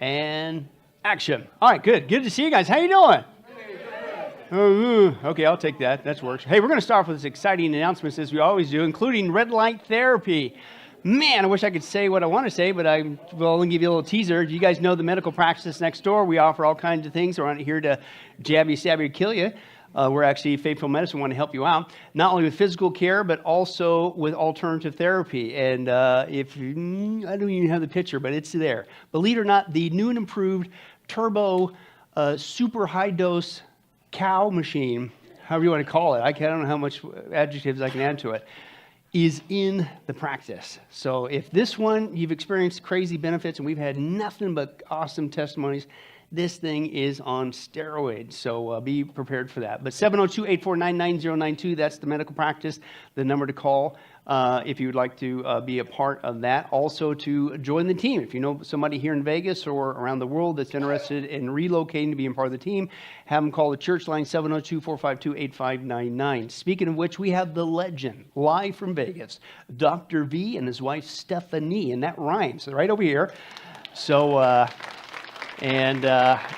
And action. All right, good. Good to see you guys. How you doing? Okay, I'll take that. That works. Hey, we're going to start off with this exciting announcements as we always do, including red light therapy. Man, I wish I could say what I want to say, but I will only give you a little teaser. You guys know the medical practice next door. We offer all kinds of things. We're not here to jab you, stab you, or kill you. We're actually Faithful Medicine. We want to help you out, not only with physical care, but also with alternative therapy. And I don't even have the picture, but it's there. Believe it or not, the new and improved turbo super high dose cow machine, however you want to call it, I don't know how much adjectives I can add to it, is in the practice. So if this one, you've experienced crazy benefits, and we've had nothing but awesome testimonies, this thing is on steroids, so be prepared for that. But 702-849-9092, that's the medical practice, the number to call if you would like to be a part of that. Also to join the team. If you know somebody here in Vegas or around the world that's interested in relocating to being part of the team, have them call the church line, 702-452-8599. Speaking of which, we have the legend, live from Vegas, Dr. V and his wife Stephanie, and that rhymes, right over here. So...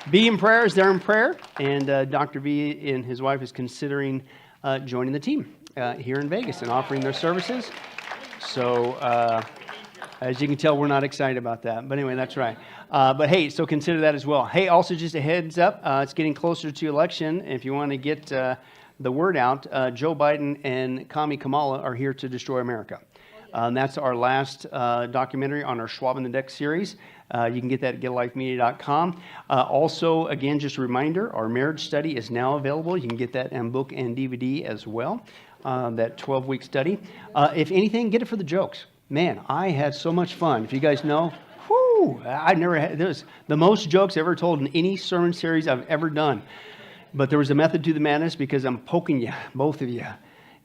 be in prayer as they're in prayer. And Dr. V and his wife is considering joining the team here in Vegas and offering their services. So as you can tell, we're not excited about that. But anyway, that's right. But hey, so consider that as well. Hey, also just a heads up, it's getting closer to election. If you want to get the word out, Joe Biden and Kami Kamala are here to destroy America. That's our last documentary on our Schwab in the Deck series. You can get that at getalifemedia.com. Also, again, just a reminder, our marriage study is now available. You can get that in book and DVD as well, that 12-week study. If anything, get it for the jokes. Man, I had so much fun. If you guys know, I've never had this. The most jokes ever told in any sermon series I've ever done. But there was a method to the madness because I'm poking you, both of you.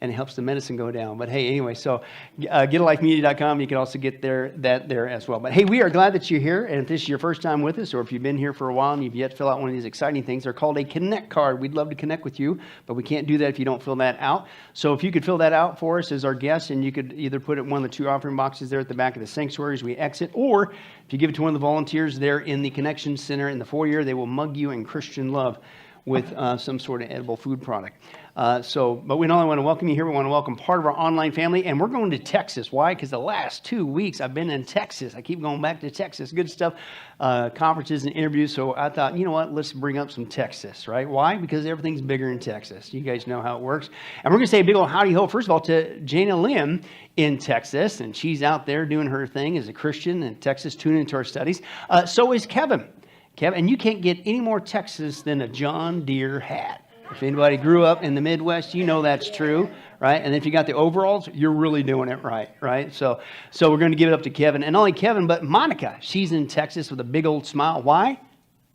And it helps the medicine go down. But hey, anyway, so getalifemedia.com, you can also get that there as well. But hey, we are glad that you're here. And if this is your first time with us, or if you've been here for a while and you've yet to fill out one of these exciting things, they're called a Connect card. We'd love to connect with you, but we can't do that if you don't fill that out. So if you could fill that out for us as our guest, and you could either put it in one of the two offering boxes there at the back of the sanctuary as we exit, or if you give it to one of the volunteers there in the Connection Center in the foyer, they will mug you in Christian love with some sort of edible food product. But we not only want to welcome you here, we want to welcome part of our online family, and we're going to Texas. Why? Because the last 2 weeks I've been in Texas. I keep going back to Texas. Good stuff, conferences and interviews. So I thought, you know what, let's bring up some Texas, right? Why? Because everything's bigger in Texas. You guys know how it works. And we're going to say a big old howdy ho, first of all, to Jana Lynn in Texas, and she's out there doing her thing as a Christian in Texas, tuning into our studies. So is Kevin. And you can't get any more Texas than a John Deere hat. If anybody grew up in the Midwest, you know that's true, right? And if you got the overalls, you're really doing it right? So we're going to give it up to Kevin. And not only Kevin, but Monica. She's in Texas with a big old smile. Why?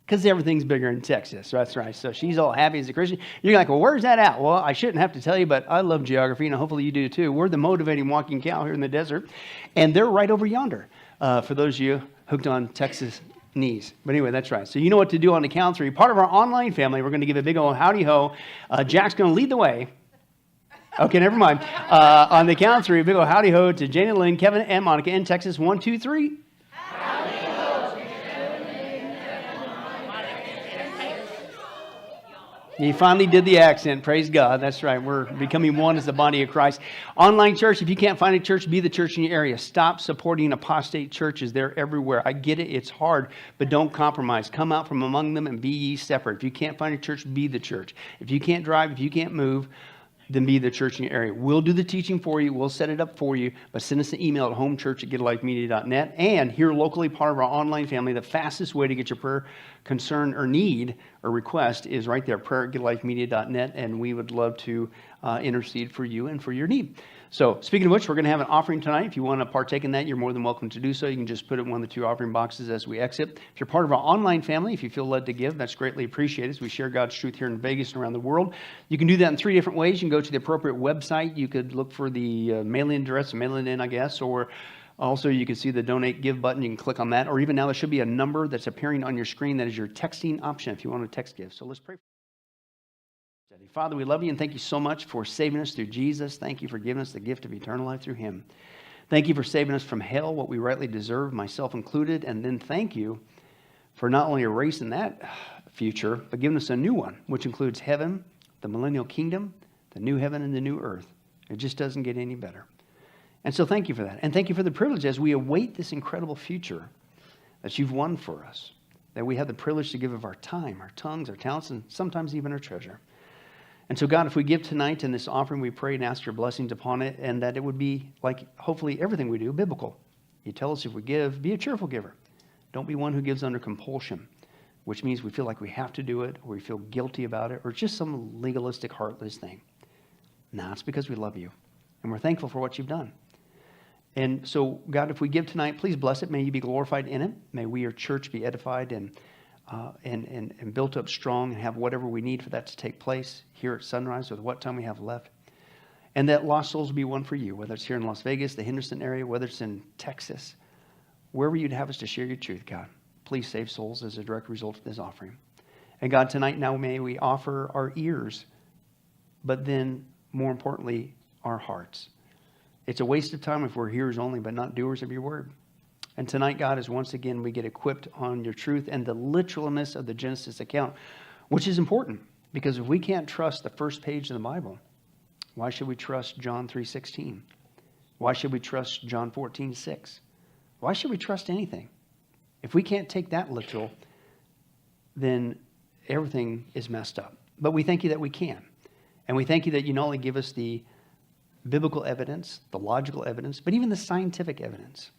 Because everything's bigger in Texas. That's right. So she's all happy as a Christian. You're like, well, where's that at? Well, I shouldn't have to tell you, but I love geography, and hopefully you do too. We're the motivating walking cow here in the desert. And they're right over yonder, for those of you hooked on Texas knees. But anyway, that's right. So you know what to do on the count three. Part of our online family, we're going to give a big old howdy ho. Jack's going to lead the way. Okay, never mind. On the count three, a big old howdy ho to Jane and Lynn, Kevin, and Monica in Texas. 1, 2, 3. Howdy ho. He finally did the accent. Praise God. That's right. We're becoming one as the body of Christ. Online church, if you can't find a church, be the church in your area. Stop supporting apostate churches. They're everywhere. I get it. It's hard, but don't compromise. Come out from among them and be ye separate. If you can't find a church, be the church. If you can't drive, if you can't move, then be the church in your area. We'll do the teaching for you. We'll set it up for you. But send us an email at homechurch@getalifemedia.net. And here locally, part of our online family, the fastest way to get your prayer, concern, or need or request is right there, prayer@getalifemedia.net. And we would love to intercede for you and for your need. So speaking of which, we're going to have an offering tonight. If you want to partake in that, you're more than welcome to do so. You can just put it in one of the two offering boxes as we exit. If you're part of our online family, if you feel led to give, that's greatly appreciated as we share God's truth here in Vegas and around the world. You can do that in 3 different ways. You can go to the appropriate website. You could look for the mailing address, mail it in, I guess, or also you can see the donate give button. You can click on that. Or even now there should be a number that's appearing on your screen. That is your texting option if you want to text give. So let's pray. Father, we love you and thank you so much for saving us through Jesus. Thank you for giving us the gift of eternal life through him. Thank you for saving us from hell, what we rightly deserve, myself included. And then thank you for not only erasing that future, but giving us a new one, which includes heaven, the millennial kingdom, the new heaven and the new earth. It just doesn't get any better. And so thank you for that. And thank you for the privilege as we await this incredible future that you've won for us, that we have the privilege to give of our time, our tongues, our talents, and sometimes even our treasure. And so, God, if we give tonight in this offering, we pray and ask your blessings upon it, and that it would be, like hopefully everything we do, biblical. You tell us if we give, be a cheerful giver. Don't be one who gives under compulsion, which means we feel like we have to do it, or we feel guilty about it, or just some legalistic, heartless thing. No, it's because we love you, and we're thankful for what you've done. And so, God, if we give tonight, please bless it. May you be glorified in it. May we, your church, be edified and built up strong and have whatever we need for that to take place here at Sunrise with what time we have left. And that lost souls will be won for you, whether it's here in Las Vegas, the Henderson area, whether it's in Texas, wherever you'd have us to share your truth, God. Please save souls as a direct result of this offering. And God, tonight now may we offer our ears, but then more importantly, our hearts. It's a waste of time if we're hearers only, but not doers of your word. And tonight, God, is once again we get equipped on your truth and the literalness of the Genesis account, which is important, because if we can't trust the first page of the Bible, why should we trust John 3:16? Why should we trust John 14:6? Why should we trust anything? If we can't take that literal, then everything is messed up. But we thank you that we can. And we thank you that you not only give us the biblical evidence, the logical evidence, but even the scientific evidence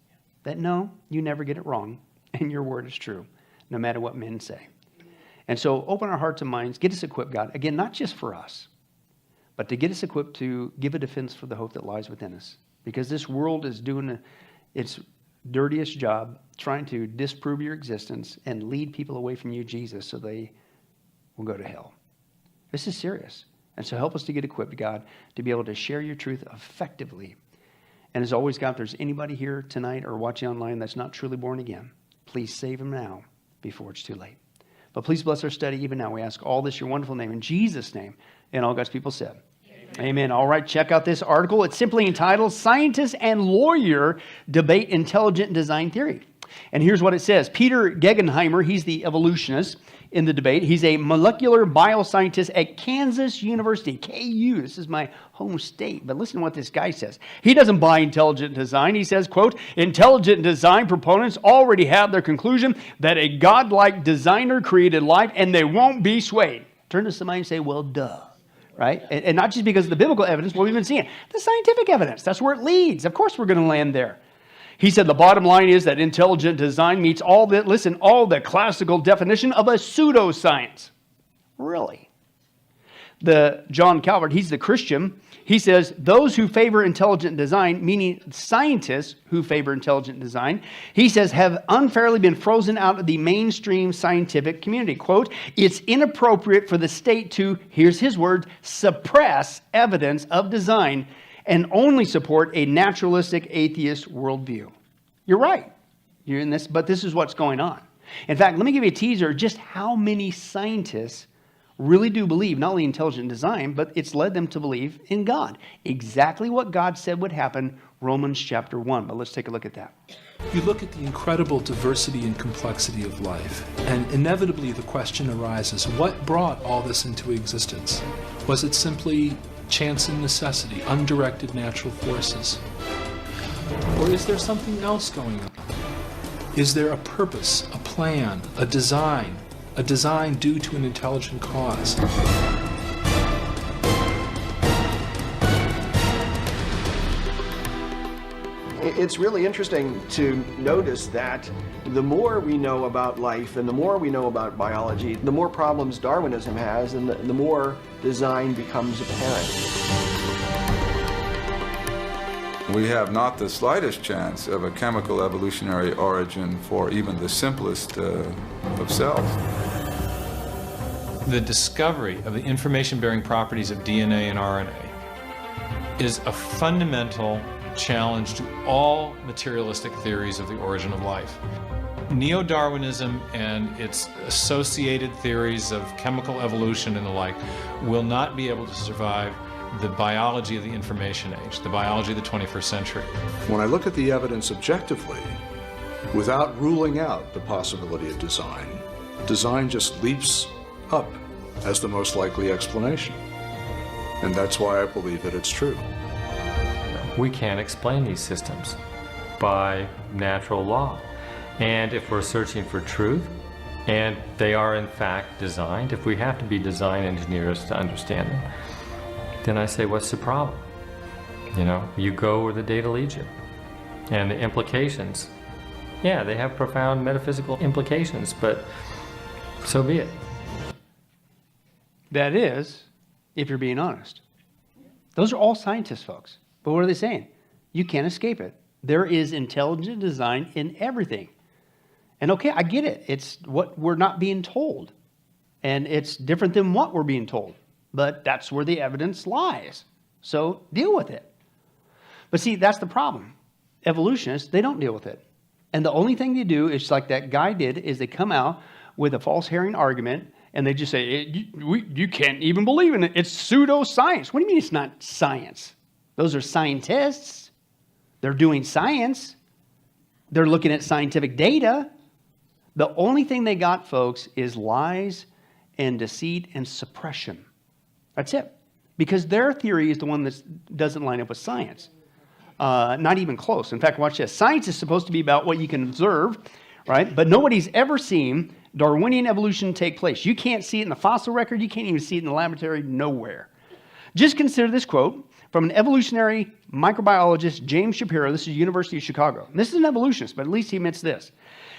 that no, you never get it wrong, and your word is true, no matter what men say. And so open our hearts and minds, get us equipped, God, again, not just for us, but to get us equipped to give a defense for the hope that lies within us. Because this world is doing its dirtiest job trying to disprove your existence and lead people away from you, Jesus, so they will go to hell. This is serious. And so help us to get equipped, God, to be able to share your truth effectively. And as always, God, if there's anybody here tonight or watching online that's not truly born again, please save them now before it's too late. But please bless our study even now. We ask all this in your wonderful name, in Jesus' name, and all God's people said. Amen. All right, check out this article. It's simply entitled, Scientist and Lawyer Debate Intelligent Design Theory. And here's what it says. Peter Gegenheimer, he's the evolutionist in the debate. He's a molecular bioscientist at Kansas University, KU. This is my home state. But listen to what this guy says. He doesn't buy intelligent design. He says, quote, intelligent design proponents already have their conclusion that a godlike designer created life and they won't be swayed. Turn to somebody and say, well, duh. Right? And not just because of the biblical evidence, what we've been seeing. The scientific evidence. That's where it leads. Of course we're going to land there. He said the bottom line is that intelligent design meets all the classical definition of a pseudoscience. Really? The John Calvert, he's the Christian. He says those who favor intelligent design, meaning scientists who favor intelligent design, he says have unfairly been frozen out of the mainstream scientific community. Quote, it's inappropriate for the state to, here's his word, suppress evidence of design and only support a naturalistic atheist worldview. You're right. You're in this, but this is what's going on. In fact, let me give you a teaser just how many scientists really do believe not only intelligent design, but it's led them to believe in God. Exactly what God said would happen, Romans chapter 1. But let's take a look at that. You look at the incredible diversity and complexity of life, and inevitably the question arises, what brought all this into existence? Was it simply chance and necessity, undirected natural forces? Or is there something else going on? Is there a purpose, a plan, a design due to an intelligent cause? It's really interesting to notice that the more we know about life and the more we know about biology, the more problems Darwinism has and the more design becomes apparent. We have not the slightest chance of a chemical evolutionary origin for even the simplest of cells. The discovery of the information-bearing properties of DNA and RNA is a fundamental challenge to all materialistic theories of the origin of life. Neo-Darwinism and its associated theories of chemical evolution and the like will not be able to survive the biology of the information age, the biology of the 21st century. When I look at the evidence objectively, Without ruling out the possibility of design, design just leaps up as the most likely explanation. And that's why I believe that it's true. We can't explain these systems by natural law. And if we're searching for truth, and they are in fact designed, if we have to be design engineers to understand them, then I say, what's the problem? You know, you go where the data leads you. And the implications, yeah, they have profound metaphysical implications, but so be it. That is, if you're being honest. Those are all scientists, folks. But what are they saying? You can't escape it. There is intelligent design in everything. And okay, I get it. It's what we're not being told. And it's different than what we're being told. But that's where the evidence lies. So deal with it. But see, that's the problem. Evolutionists, they don't deal with it. And the only thing they do is like that guy did, is they come out with a false herring argument and they just say, you can't even believe in it. It's pseudoscience. What do you mean it's not science? Those are scientists. They're doing science. They're looking at scientific data. The only thing they got, folks, is lies and deceit and suppression. That's it. Because their theory is the one that doesn't line up with science. Not even close. In fact, watch this. Science is supposed to be about what you can observe, right? But nobody's ever seen Darwinian evolution take place. You can't see it in the fossil record. You can't even see it in the laboratory. Nowhere. Just consider this quote from an evolutionary microbiologist, James Shapiro. This is University of Chicago. And this is an evolutionist, but at least he admits this.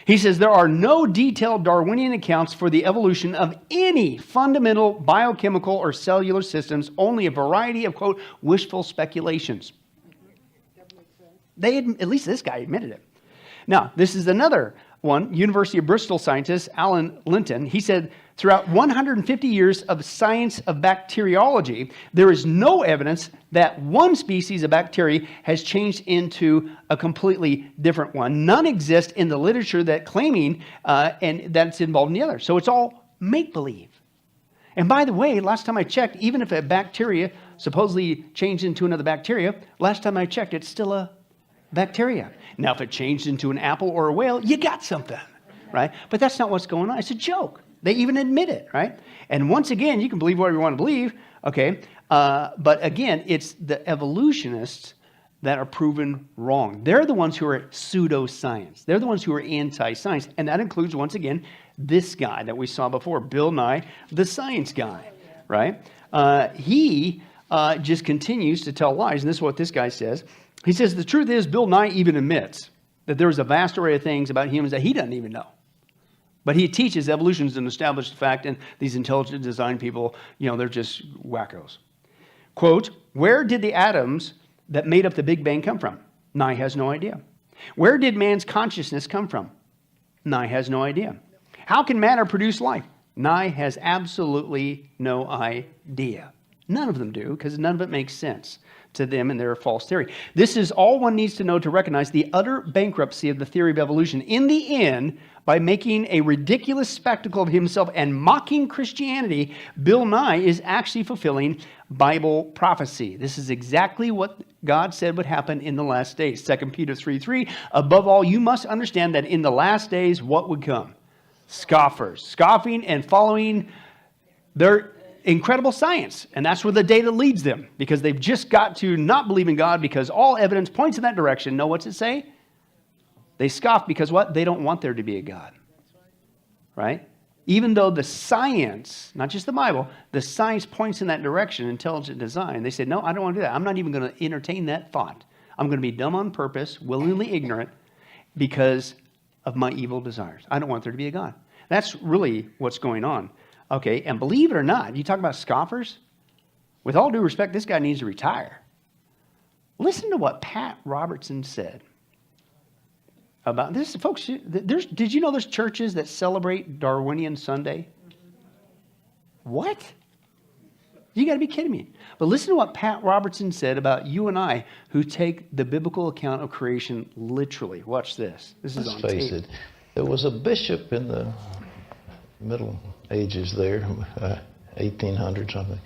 He says, there are no detailed Darwinian accounts for the evolution of any fundamental biochemical or cellular systems, only a variety of, quote, wishful speculations. At least this guy admitted it. Now, this is another one, University of Bristol scientist Alan Linton. He said, throughout 150 years of science of bacteriology, there is no evidence that one species of bacteria has changed into a completely different one. None exist in the literature that claiming and that's involved in the other. So it's all make-believe. And by the way, last time I checked, even if a bacteria supposedly changed into another bacteria, last time I checked, it's still a bacteria. Now, if it changed into an apple or a whale, you got something, right? But that's not what's going on. It's a joke. They even admit it, right? And once again, you can believe whatever you want to believe, okay? But again, it's the evolutionists that are proven wrong. They're the ones who are pseudoscience. They're the ones who are anti-science. And that includes, once again, this guy that we saw before, Bill Nye, the science guy, right? He just continues to tell lies. And this is what this guy says. He says, the truth is, Bill Nye even admits that there's a vast array of things about humans that he doesn't even know. But he teaches evolution is an established fact, and these intelligent design people, they're just wackos. Quote, where did the atoms that made up the Big Bang come from? Nye has no idea. Where did man's consciousness come from? Nye has no idea. How can matter produce life? Nye has absolutely no idea. None of them do, because none of it makes sense to them and their false theory. This is all one needs to know to recognize the utter bankruptcy of the theory of evolution. In the end, by making a ridiculous spectacle of himself and mocking Christianity, Bill Nye is actually fulfilling Bible prophecy. This is exactly what God said would happen in the last days. 2 Peter 3:3, above all, you must understand that in the last days, what would come? Scoffers. Scoffing and following their incredible science. And that's where the data leads them, because they've just got to not believe in God because all evidence points in that direction. Know what's it say? They scoff because what? They don't want there to be a God. Right? Even though the science, not just the Bible, the science points in that direction, intelligent design, they said, no, I don't want to do that. I'm not even going to entertain that thought. I'm going to be dumb on purpose, willingly ignorant, because of my evil desires. I don't want there to be a God. That's really what's going on. Okay, and believe it or not, you talk about scoffers, with all due respect, this guy needs to retire. Listen to what Pat Robertson said about this. Folks, did you know there's churches that celebrate Darwinian Sunday? What? You got to be kidding me. But listen to what Pat Robertson said about you and I who take the biblical account of creation literally. Watch this. This is on tape. Let's face it, there was a bishop in the Middle Ages there, 1800 something,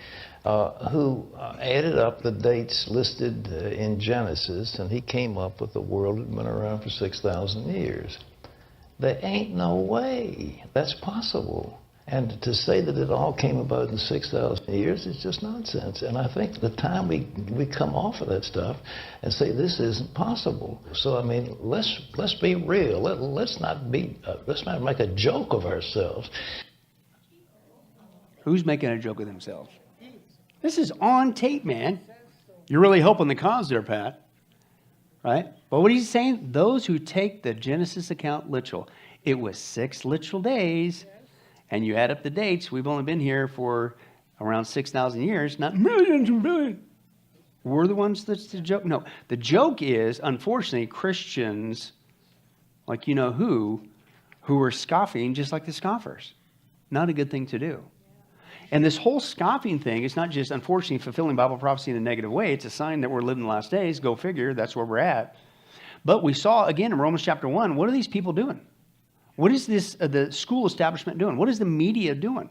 who added up the dates listed in Genesis, and he came up with the world had been around for 6,000 years. There ain't no way that's possible. And to say that it all came about in 6,000 years is just nonsense. And I think the time we come off of that stuff and say this isn't possible. So I mean, let's be real. Let's not make a joke of ourselves. Who's making a joke of themselves? This is on tape, man. You're really helping the cause there, Pat. Right? But what he's saying, those who take the Genesis account literal, it was 6 literal days. And you add up the dates, we've only been here for around 6,000 years, not millions and billions. We're the ones that's the joke. No, the joke is, unfortunately, Christians, like you know who are scoffing just like the scoffers. Not a good thing to do. And this whole scoffing thing is not just, unfortunately, fulfilling Bible prophecy in a negative way. It's a sign that we're living the last days. Go figure. That's where we're at. But we saw, again, in Romans chapter 1, what are these people doing? What is this, the school establishment doing? What is the media doing?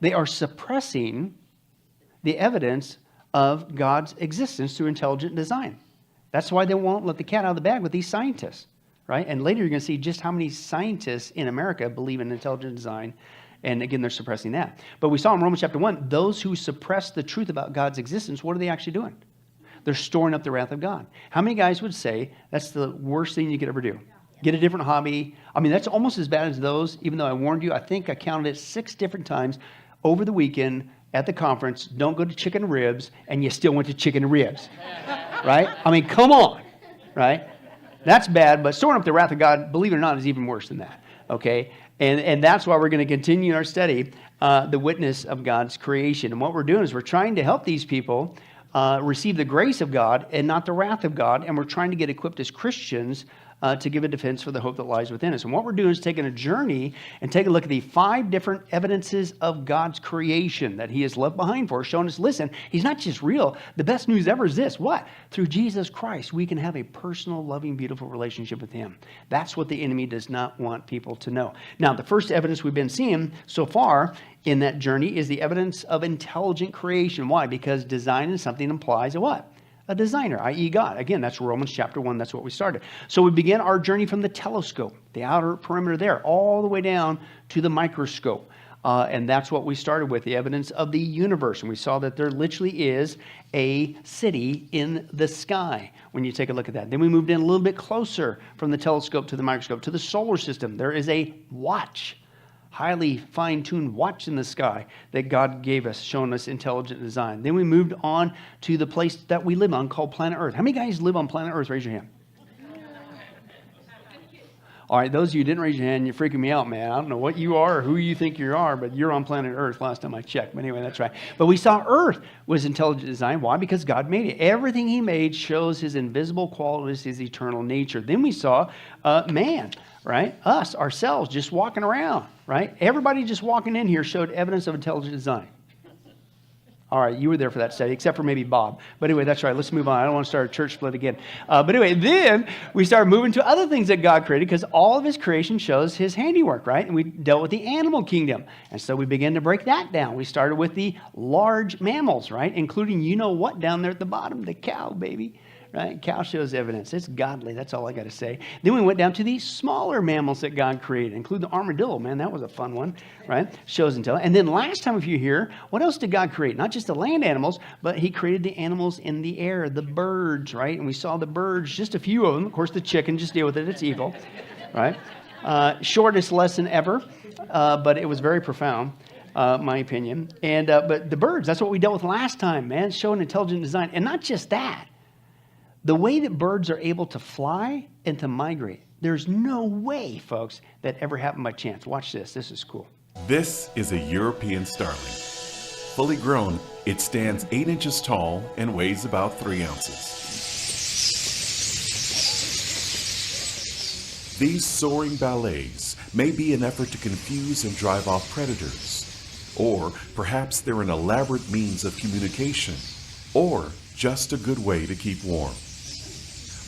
They are suppressing the evidence of God's existence through intelligent design. That's why they won't let the cat out of the bag with these scientists, right? And later you're going to see just how many scientists in America believe in intelligent design. And again, they're suppressing that. But we saw in Romans chapter 1, those who suppress the truth about God's existence, what are they actually doing? They're storing up the wrath of God. How many guys would say that's the worst thing you could ever do? Get a different hobby. I mean, that's almost as bad as those, even though I warned you. I think I counted it 6 different times over the weekend at the conference. Don't go to chicken and ribs, and you still went to chicken and ribs, right? I mean, come on, right? That's bad, but storing up the wrath of God, believe it or not, is even worse than that, okay? And that's why we're going to continue our study, the witness of God's creation. And what we're doing is we're trying to help these people receive the grace of God and not the wrath of God, and we're trying to get equipped as Christians to give a defense for the hope that lies within us. And what we're doing is taking a journey and take a look at the 5 different evidences of God's creation that he has left behind for us, showing us, listen, he's not just real. The best news ever is this. What? Through Jesus Christ, we can have a personal, loving, beautiful relationship with him. That's what the enemy does not want people to know. Now, the first evidence we've been seeing so far in that journey is the evidence of intelligent creation. Why? Because design is something implies a what? A designer, i.e. God. Again, that's Romans chapter 1. That's what we started. So we begin our journey from the telescope, the outer perimeter there, all the way down to the microscope. And that's what we started with, the evidence of the universe. And we saw that there literally is a city in the sky when you take a look at that. Then we moved in a little bit closer from the telescope to the microscope to the solar system. There is a watch, highly fine-tuned watch in the sky that God gave us, showing us intelligent design. Then we moved on to the place that we live on called planet Earth. How many guys live on planet Earth? Raise your hand. All right, those of you who didn't raise your hand, you're freaking me out, man. I don't know what you are or who you think you are, but you're on planet Earth last time I checked. But anyway, that's right. But we saw Earth was intelligent design. Why? Because God made it. Everything he made shows his invisible qualities, his eternal nature. Then we saw man, right? Us, ourselves, just walking around, right? Everybody just walking in here showed evidence of intelligent design. All right, you were there for that study, except for maybe Bob. But anyway, that's right. Let's move on. I don't want to start a church split again. But anyway, then we started moving to other things that God created because all of his creation shows his handiwork, right? And we dealt with the animal kingdom. And so we began to break that down. We started with the large mammals, right? Including, you know what, down there at the bottom, the cow, baby. Right? Cow shows evidence. It's godly. That's all I got to say. Then we went down to the smaller mammals that God created, including the armadillo. Man, that was a fun one, right? Shows and tell. And then last time, if you're here, what else did God create? Not just the land animals, but he created the animals in the air, the birds, right? And we saw the birds, just a few of them. Of course, the chicken, just deal with it. It's evil, right? Shortest lesson ever, but it was very profound. My opinion. And but the birds, that's what we dealt with last time, man. Showing intelligent design. And not just that. The way that birds are able to fly and to migrate, there's no way, folks, that ever happened by chance. Watch this. This is cool. This is a European starling. Fully grown, it stands 8 inches tall and weighs about 3 ounces. These soaring ballets may be an effort to confuse and drive off predators, or perhaps they're an elaborate means of communication, or just a good way to keep warm.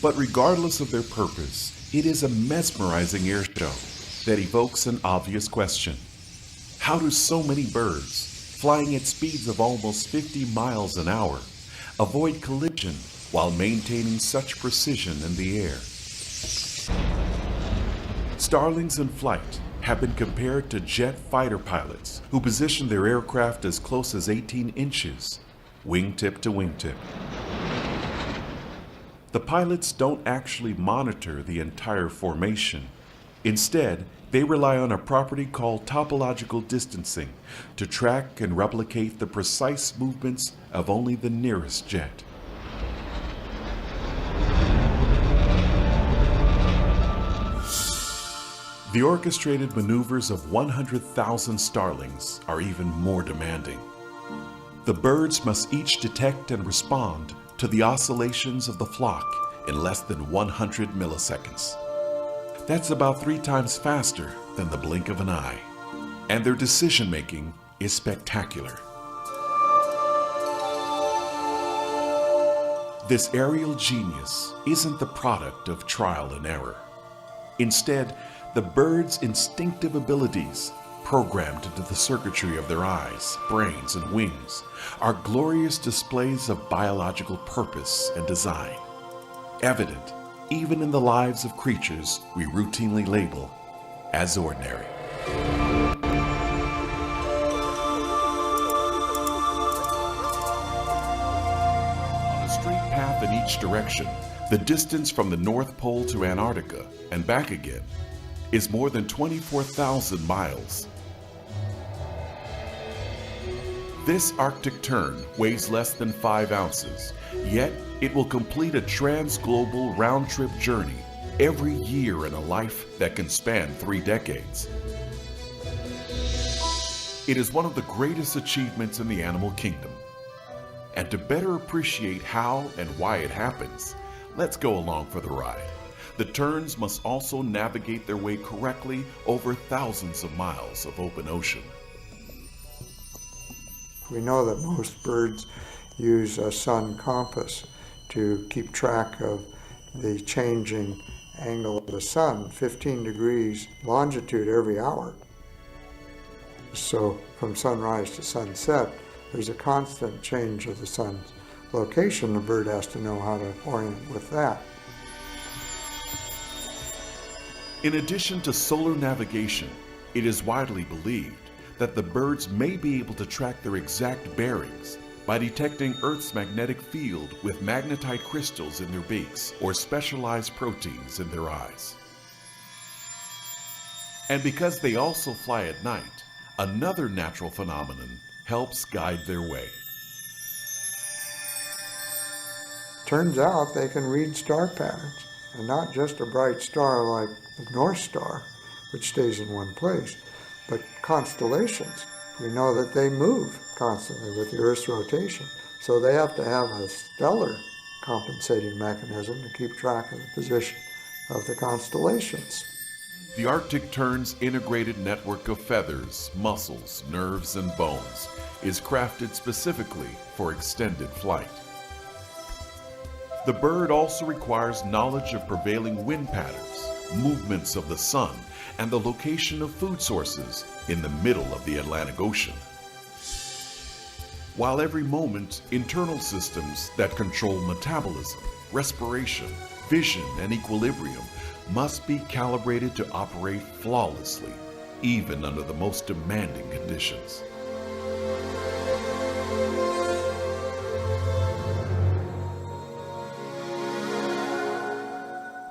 But regardless of their purpose, it is a mesmerizing air show that evokes an obvious question. How do so many birds, flying at speeds of almost 50 miles an hour, avoid collision while maintaining such precision in the air? Starlings in flight have been compared to jet fighter pilots who position their aircraft as close as 18 inches, wingtip to wingtip. The pilots don't actually monitor the entire formation. Instead, they rely on a property called topological distancing to track and replicate the precise movements of only the nearest jet. The orchestrated maneuvers of 100,000 starlings are even more demanding. The birds must each detect and respond to the oscillations of the flock in less than 100 milliseconds. That's about 3 times faster than the blink of an eye. And their decision-making is spectacular. This aerial genius isn't the product of trial and error. Instead, the birds' instinctive abilities, programmed into the circuitry of their eyes, brains, and wings, are glorious displays of biological purpose and design, evident even in the lives of creatures we routinely label as ordinary. On a straight path in each direction, the distance from the North Pole to Antarctica and back again is more than 24,000 miles. This Arctic tern weighs less than 5 ounces, yet it will complete a trans-global round-trip journey every year in a life that can span 3 decades. It is one of the greatest achievements in the animal kingdom. And to better appreciate how and why it happens, let's go along for the ride. The terns must also navigate their way correctly over thousands of miles of open ocean. We know that most birds use a sun compass to keep track of the changing angle of the sun, 15 degrees longitude every hour. So from sunrise to sunset, there's a constant change of the sun's location. The bird has to know how to orient with that. In addition to solar navigation, it is widely believed that the birds may be able to track their exact bearings by detecting Earth's magnetic field with magnetite crystals in their beaks or specialized proteins in their eyes. And because they also fly at night, another natural phenomenon helps guide their way. Turns out they can read star patterns, and not just a bright star like the North Star, which stays in one place, but constellations. We know that they move constantly with the Earth's rotation, so they have to have a stellar compensating mechanism to keep track of the position of the constellations. The Arctic tern's integrated network of feathers, muscles, nerves, and bones is crafted specifically for extended flight. The bird also requires knowledge of prevailing wind patterns, movements of the sun, and the location of food sources in the middle of the Atlantic Ocean. While every moment, internal systems that control metabolism, respiration, vision, and equilibrium must be calibrated to operate flawlessly, even under the most demanding conditions.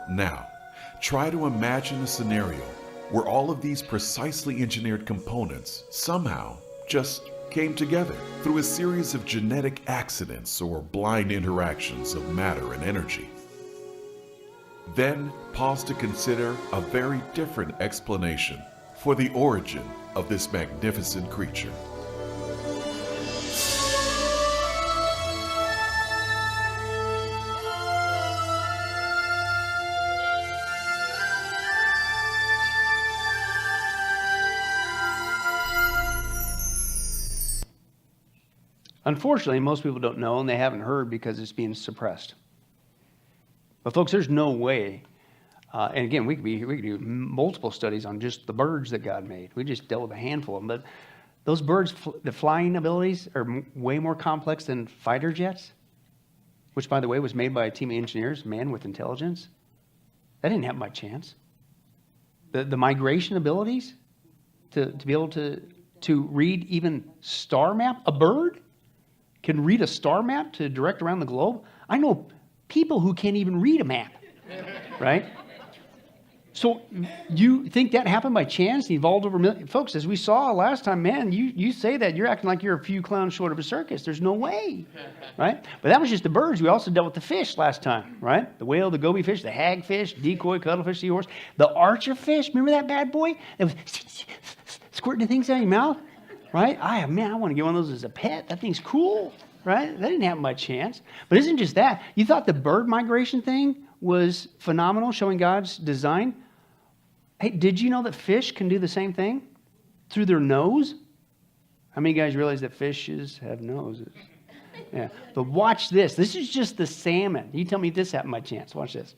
Now, try to imagine a scenario where all of these precisely engineered components somehow just came together through a series of genetic accidents or blind interactions of matter and energy. Then pause to consider a very different explanation for the origin of this magnificent creature. Unfortunately, most people don't know, and they haven't heard because it's being suppressed. But folks, there's no way, and again, we could do multiple studies on just the birds that God made. We just dealt with a handful of them, but those birds, the flying abilities are way more complex than fighter jets, which, by the way, was made by a team of engineers, man with intelligence. That didn't happen by chance. the migration abilities to be able to read even star map? A bird can read a star map to direct around the globe? I know people who can't even read a map, right? So you think that happened by chance? He evolved over millions? Folks, as we saw last time, man, you say that, you're acting like you're a few clowns short of a circus. There's no way, right? But that was just the birds. We also dealt with the fish last time, right? The whale, the goby fish, the hagfish, decoy, cuttlefish, seahorse, the archer fish. Remember that bad boy? That was squirting things out of your mouth, right? I want to get one of those as a pet. That thing's cool, right? That didn't happen by chance. But it isn't just that. You thought the bird migration thing was phenomenal, showing God's design? Hey, did you know that fish can do the same thing through their nose? How many guys realize that fishes have noses? Yeah, but watch this. This is just the salmon. You tell me this happened by chance. Watch this.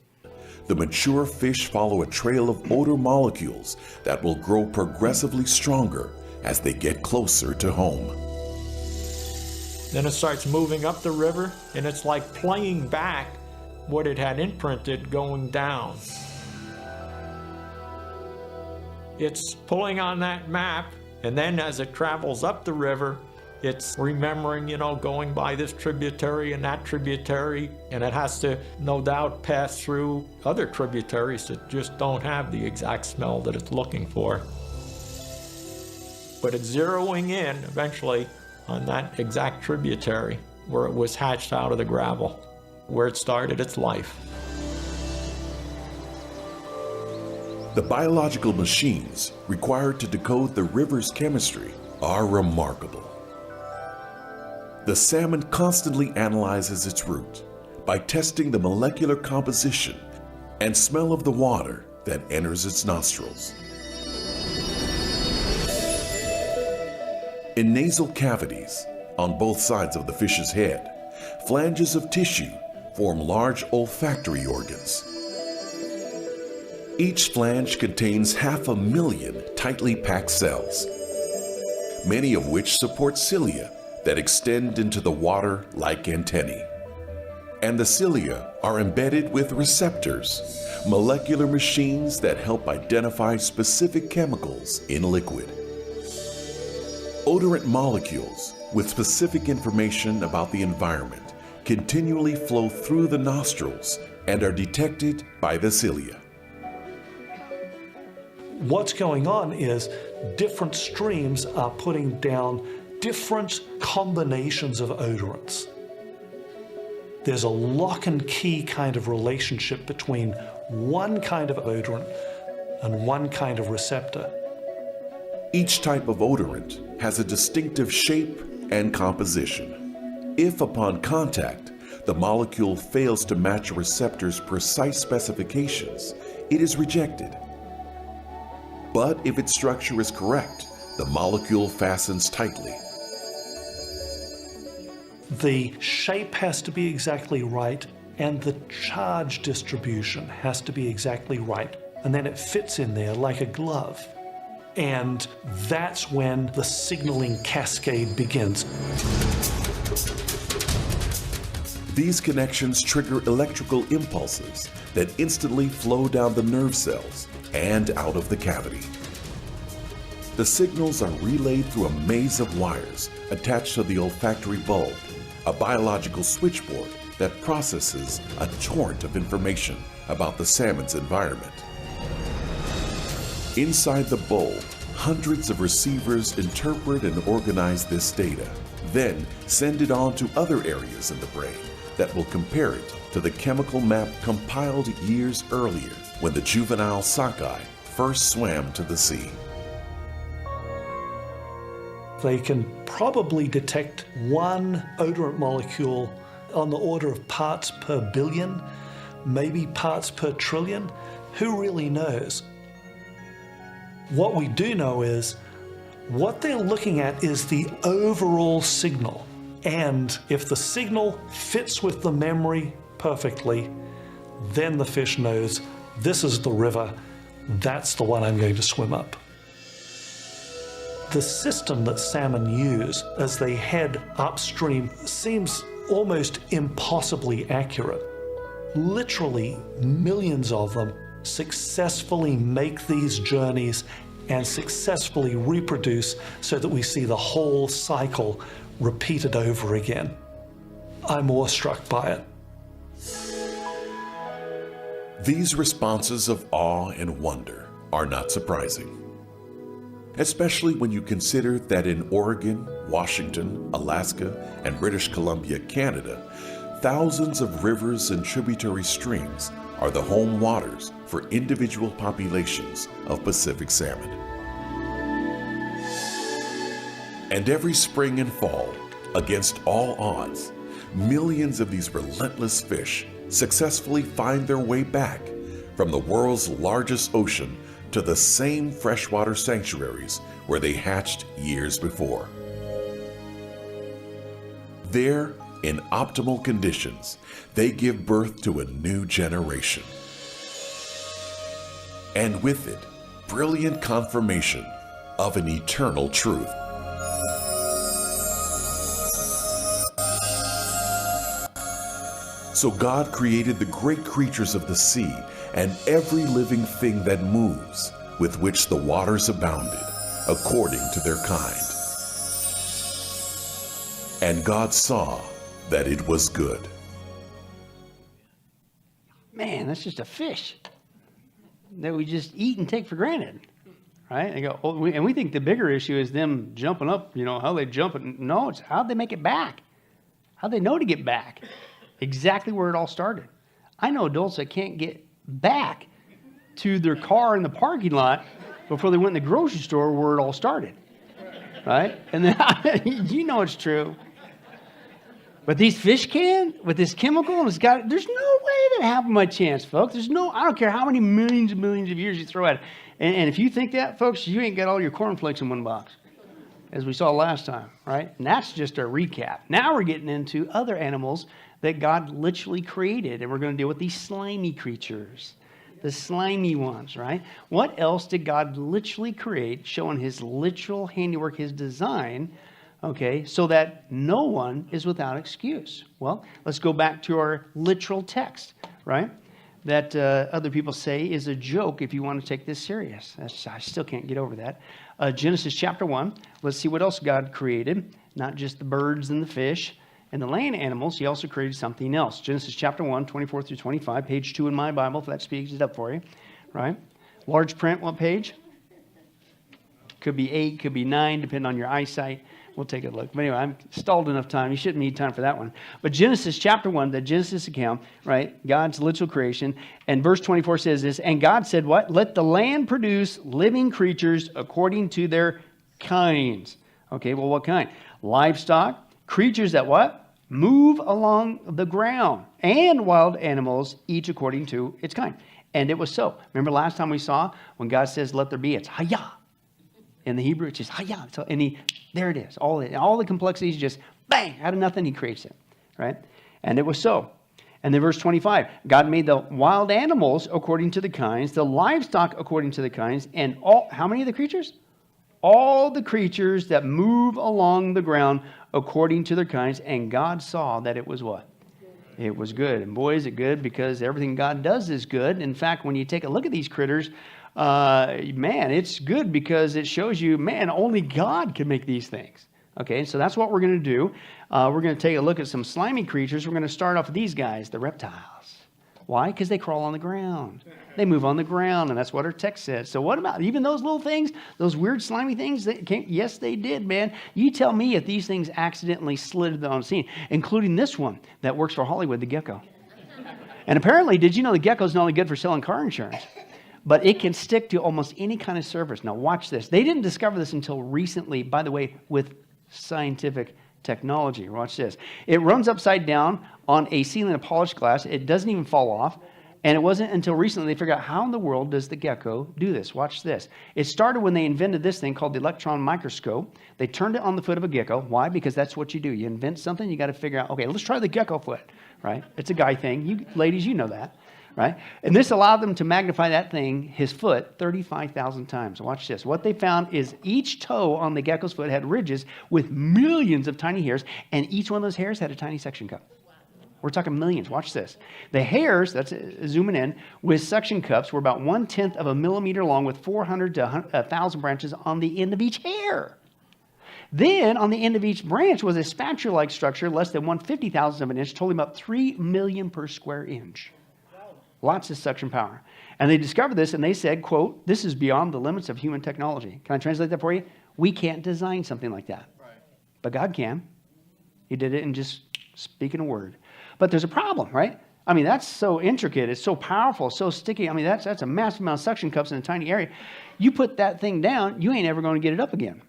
The mature fish follow a trail of odor molecules that will grow progressively stronger as they get closer to home. Then it starts moving up the river, and it's like playing back what it had imprinted going down. It's pulling on that map, and then as it travels up the river, it's remembering, going by this tributary and that tributary, and it has to, no doubt, pass through other tributaries that just don't have the exact smell that it's looking for. But it's zeroing in, eventually, on that exact tributary where it was hatched out of the gravel, where it started its life. The biological machines required to decode the river's chemistry are remarkable. The salmon constantly analyzes its route by testing the molecular composition and smell of the water that enters its nostrils. In nasal cavities, on both sides of the fish's head, flanges of tissue form large olfactory organs. Each flange contains 500,000 tightly packed cells, many of which support cilia that extend into the water like antennae. And the cilia are embedded with receptors, molecular machines that help identify specific chemicals in liquid. Odorant molecules with specific information about the environment continually flow through the nostrils and are detected by the cilia. What's going on is different streams are putting down different combinations of odorants. There's a lock and key kind of relationship between one kind of odorant and one kind of receptor. Each type of odorant has a distinctive shape and composition. If upon contact, the molecule fails to match a receptor's precise specifications, it is rejected. But if its structure is correct, the molecule fastens tightly. The shape has to be exactly right, and the charge distribution has to be exactly right. And then it fits in there like a glove. And that's when the signaling cascade begins. These connections trigger electrical impulses that instantly flow down the nerve cells and out of the cavity. The signals are relayed through a maze of wires attached to the olfactory bulb, a biological switchboard that processes a torrent of information about the salmon's environment. Inside the bulb, hundreds of receivers interpret and organize this data, then send it on to other areas in the brain that will compare it to the chemical map compiled years earlier when the juvenile sockeye first swam to the sea. They can probably detect one odorant molecule on the order of parts per billion, maybe parts per trillion. Who really knows? What we do know is what they're looking at is the overall signal. And if the signal fits with the memory perfectly, then the fish knows this is the river, that's the one I'm going to swim up. The system that salmon use as they head upstream seems almost impossibly accurate. Literally millions of them successfully make these journeys and successfully reproduce so that we see the whole cycle repeated over again. I'm awestruck by it. These responses of awe and wonder are not surprising, especially when you consider that in Oregon, Washington, Alaska, and British Columbia, Canada, thousands of rivers and tributary streams are the home waters for individual populations of Pacific salmon. And every spring and fall, against all odds, millions of these relentless fish successfully find their way back from the world's largest ocean to the same freshwater sanctuaries where they hatched years before. There, in optimal conditions, they give birth to a new generation. And with it, brilliant confirmation of an eternal truth. So God created the great creatures of the sea and every living thing that moves, with which the waters abounded, according to their kind. And God saw that it was good. Man, that's just a fish that we just eat and take for granted, right? And go, oh, and we think the bigger issue is them jumping up, how they jump. No, it's how'd they make it back? How'd they know to get back? Exactly where it all started. I know adults that can't get back to their car in the parking lot before they went in the grocery store where it all started, right? And then it's true. But these fish can, with this chemical, and there's no way that happened by chance, folks. I don't care how many millions and millions of years you throw at it. And if you think that, folks, you ain't got all your cornflakes in one box, as we saw last time, right? And that's just a recap. Now we're getting into other animals that God literally created, and we're going to deal with these slimy creatures, the slimy ones, right? What else did God literally create, showing his literal handiwork, his design, okay, so that no one is without excuse? Well, let's go back to our literal text, right? That other people say is a joke if you want to take this serious. I still can't get over that. Genesis chapter 1, let's see what else God created, not just the birds and the fish and the land animals. He also created something else. Genesis chapter 1, 24 through 25, page 2 in my Bible, if that speaks it up for you, right? Large print, what page? Could be 8, could be 9, depending on your eyesight. We'll take a look. But anyway, I'm stalled enough time. You shouldn't need time for that one. But Genesis chapter 1, the Genesis account, right? God's literal creation. And verse 24 says this, and God said what? Let the land produce living creatures according to their kinds. Okay, well, what kind? Livestock, creatures that what? Move along the ground, and wild animals, each according to its kind. And it was so. Remember last time we saw when God says, let there be, it's hayah. In the Hebrew, it's just hayah. So, and there it is. All the complexities, just bang, out of nothing, he creates it, right? And it was so. And then verse 25, God made the wild animals according to the kinds, the livestock according to the kinds, and how many of the creatures? All the creatures that move along the ground according to their kinds. And God saw that it was what? It was good. And boy, is it good, because everything God does is good. In fact, when you take a look at these critters, man, it's good because it shows you, man, only God can make these things. Okay, so that's what we're going to do. We're going to take a look at some slimy creatures. We're going to start off with these guys, the reptiles. Why? Because they crawl on the ground. They move on the ground, and that's what our text says. So what about even those little things, those weird slimy things? Yes, they did, man. You tell me if these things accidentally slid on the scene, including this one that works for Hollywood, the gecko. And apparently, did you know the gecko is not only good for selling car insurance, but it can stick to almost any kind of surface. Now watch this. They didn't discover this until recently, by the way, with scientific technology. Watch this. It runs upside down on a ceiling of polished glass. It doesn't even fall off. And it wasn't until recently they figured out how in the world does the gecko do this. Watch this. It started when they invented this thing called the electron microscope. They turned it on the foot of a gecko. Why? Because that's what you do. You invent something, you got to figure out, okay, let's try the gecko foot, right? It's a guy thing. You ladies, you know that. Right? And this allowed them to magnify that thing, his foot, 35,000 times. Watch this. What they found is each toe on the gecko's foot had ridges with millions of tiny hairs, and each one of those hairs had a tiny suction cup. We're talking millions. Watch this. The hairs, that's zooming in, with suction cups were about 1/10 of a millimeter long with 400 to 1,000 branches on the end of each hair. Then on the end of each branch was a spatula-like structure less than 1/50,000th of an inch, totaling about 3 million per square inch. Lots of suction power. And they discovered this and they said, quote, "This is beyond the limits of human technology." Can I translate that for you? We can't design something like that. Right. But God can. He did it in just speaking a word. But there's a problem, right? I mean, that's so intricate. It's so powerful, so sticky. I mean, that's a massive amount of suction cups in a tiny area. You put that thing down, you ain't ever going to get it up again.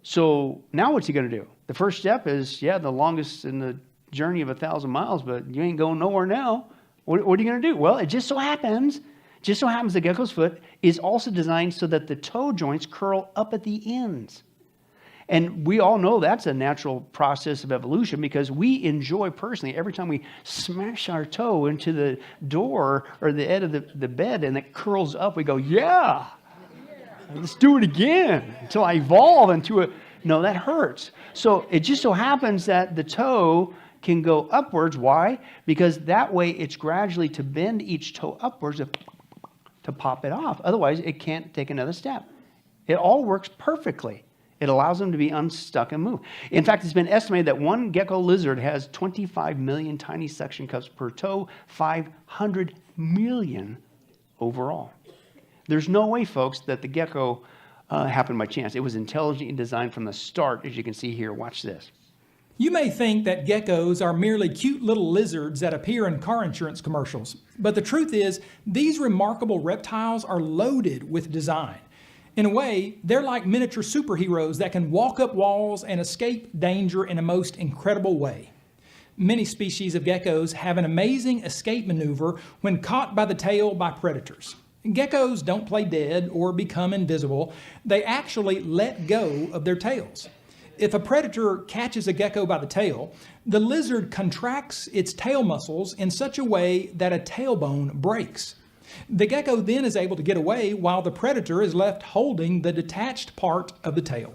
So now what's he going to do? The first step is, yeah, the longest in the journey of 1,000 miles, but you ain't going nowhere now. What are you going to do? Well, it just so happens the gecko's foot is also designed so that the toe joints curl up at the ends. And we all know that's a natural process of evolution because we enjoy personally every time we smash our toe into the door or the edge of the bed and it curls up, we go, yeah, let's do it again until I evolve into a, no, that hurts. So it just so happens that the toe can go upwards. Why? Because that way it's gradually to bend each toe upwards to pop it off. Otherwise, it can't take another step. It all works perfectly. It allows them to be unstuck and move. In fact, it's been estimated that one gecko lizard has 25 million tiny suction cups per toe, 500 million overall. There's no way, folks, that the gecko happened by chance. It was intelligently designed from the start, as you can see here. Watch this. You may think that geckos are merely cute little lizards that appear in car insurance commercials, but the truth is these remarkable reptiles are loaded with design. In a way, they're like miniature superheroes that can walk up walls and escape danger in a most incredible way. Many species of geckos have an amazing escape maneuver when caught by the tail by predators. Geckos don't play dead or become invisible. They actually let go of their tails. If a predator catches a gecko by the tail, the lizard contracts its tail muscles in such a way that a tailbone breaks. The gecko then is able to get away while the predator is left holding the detached part of the tail.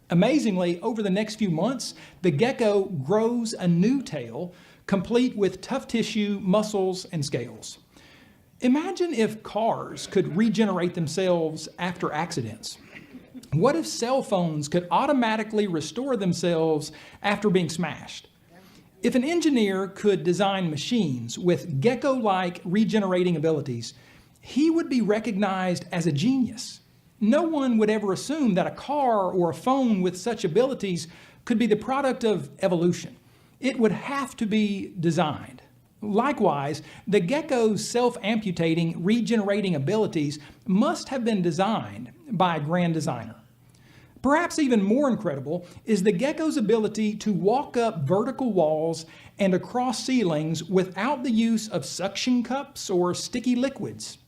Amazingly, over the next few months, the gecko grows a new tail, complete with tough tissue, muscles, and scales. Imagine if cars could regenerate themselves after accidents. What if cell phones could automatically restore themselves after being smashed? If an engineer could design machines with gecko-like regenerating abilities, he would be recognized as a genius. No one would ever assume that a car or a phone with such abilities could be the product of evolution. It would have to be designed. Likewise, the gecko's self-amputating, regenerating abilities must have been designed by a grand designer. Perhaps even more incredible is the gecko's ability to walk up vertical walls and across ceilings without the use of suction cups or sticky liquids.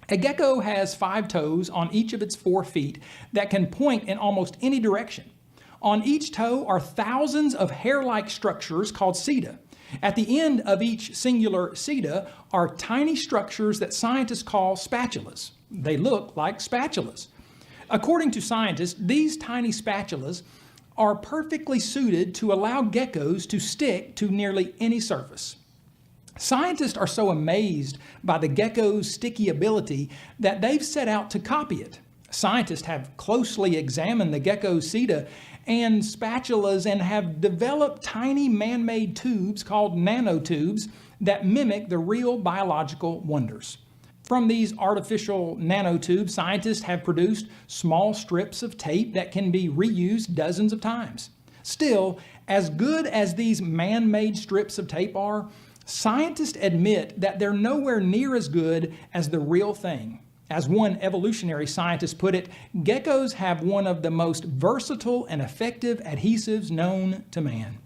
A gecko has 5 toes on each of its 4 feet that can point in almost any direction. On each toe are thousands of hair-like structures called seta. At the end of each singular seta are tiny structures that scientists call spatulas. They look like spatulas. According to scientists, these tiny spatulas are perfectly suited to allow geckos to stick to nearly any surface. Scientists are so amazed by the gecko's sticky ability that they've set out to copy it. Scientists have closely examined the gecko's seta and spatulas and have developed tiny man-made tubes called nanotubes that mimic the real biological wonders. From these artificial nanotubes, scientists have produced small strips of tape that can be reused dozens of times. Still, as good as these man-made strips of tape are, scientists admit that they're nowhere near as good as the real thing. As one evolutionary scientist put it, geckos have one of the most versatile and effective adhesives known to man.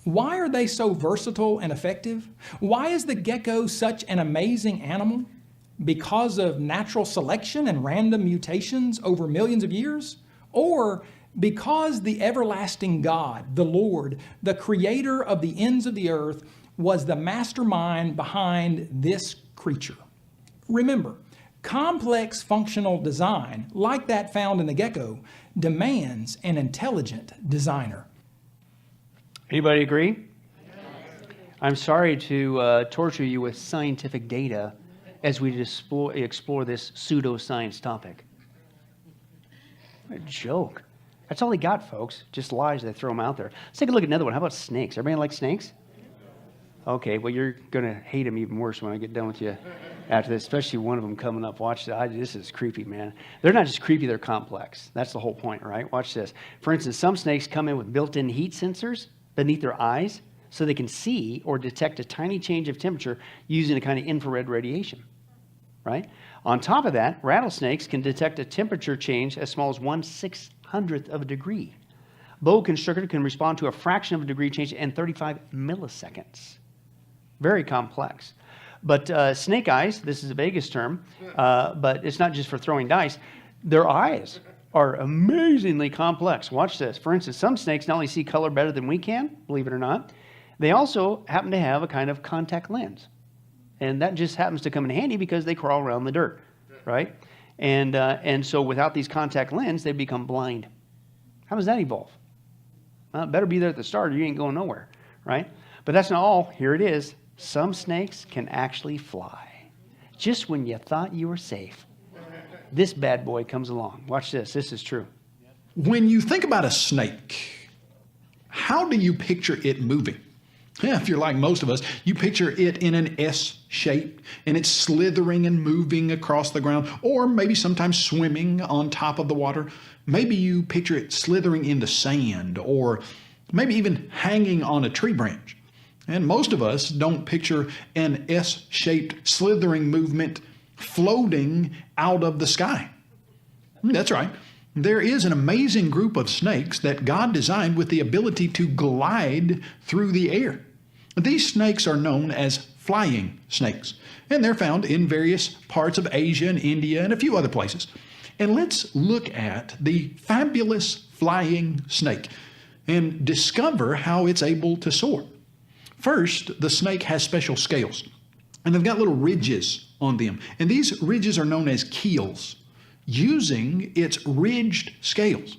Why are they so versatile and effective? Why is the gecko such an amazing animal? Because of natural selection and random mutations over millions of years? Or because the everlasting God, the Lord, the creator of the ends of the earth, was the mastermind behind this creature? Remember, complex functional design, like that found in the gecko, demands an intelligent designer. Anybody agree? I'm sorry to torture you with scientific data as we explore this pseudoscience topic. What a joke. That's all he got, folks. Just lies. They throw them out there. Let's take a look at another one. How about snakes? Everybody like snakes? Okay, well, you're going to hate them even worse when I get done with you after this, especially one of them coming up. Watch this. This is creepy, man. They're not just creepy, they're complex. That's the whole point, right? Watch this. For instance, some snakes come in with built-in heat sensors beneath their eyes so they can see or detect a tiny change of temperature using a kind of infrared radiation, right? On top of that, rattlesnakes can detect a temperature change as small as 1/600th of a degree. Boa constrictor can respond to a fraction of a degree change in 35 milliseconds. Very complex. But snake eyes, this is a Vegas term, but it's not just for throwing dice. Their eyes are amazingly complex. Watch this. For instance, some snakes not only see color better than we can, believe it or not, they also happen to have a kind of contact lens. And that just happens to come in handy because they crawl around the dirt, right? And so without these contact lens, they become blind. How does that evolve? Well, it better be there at the start or you ain't going nowhere, right? But that's not all. Here it is. Some snakes can actually fly. Just when you thought you were safe, this bad boy comes along. Watch this. This is true. When you think about a snake, how do you picture it moving? Yeah, if you're like most of us, you picture it in an S shape, and it's slithering and moving across the ground, or maybe sometimes swimming on top of the water. Maybe you picture it slithering in the sand, or maybe even hanging on a tree branch. And most of us don't picture an S-shaped slithering movement floating out of the sky. That's right. There is an amazing group of snakes that God designed with the ability to glide through the air. These snakes are known as flying snakes, and they're found in various parts of Asia and India and a few other places. And let's look at the fabulous flying snake and discover how it's able to soar. First, the snake has special scales, and they've got little ridges on them. And these ridges are known as keels. Using its ridged scales,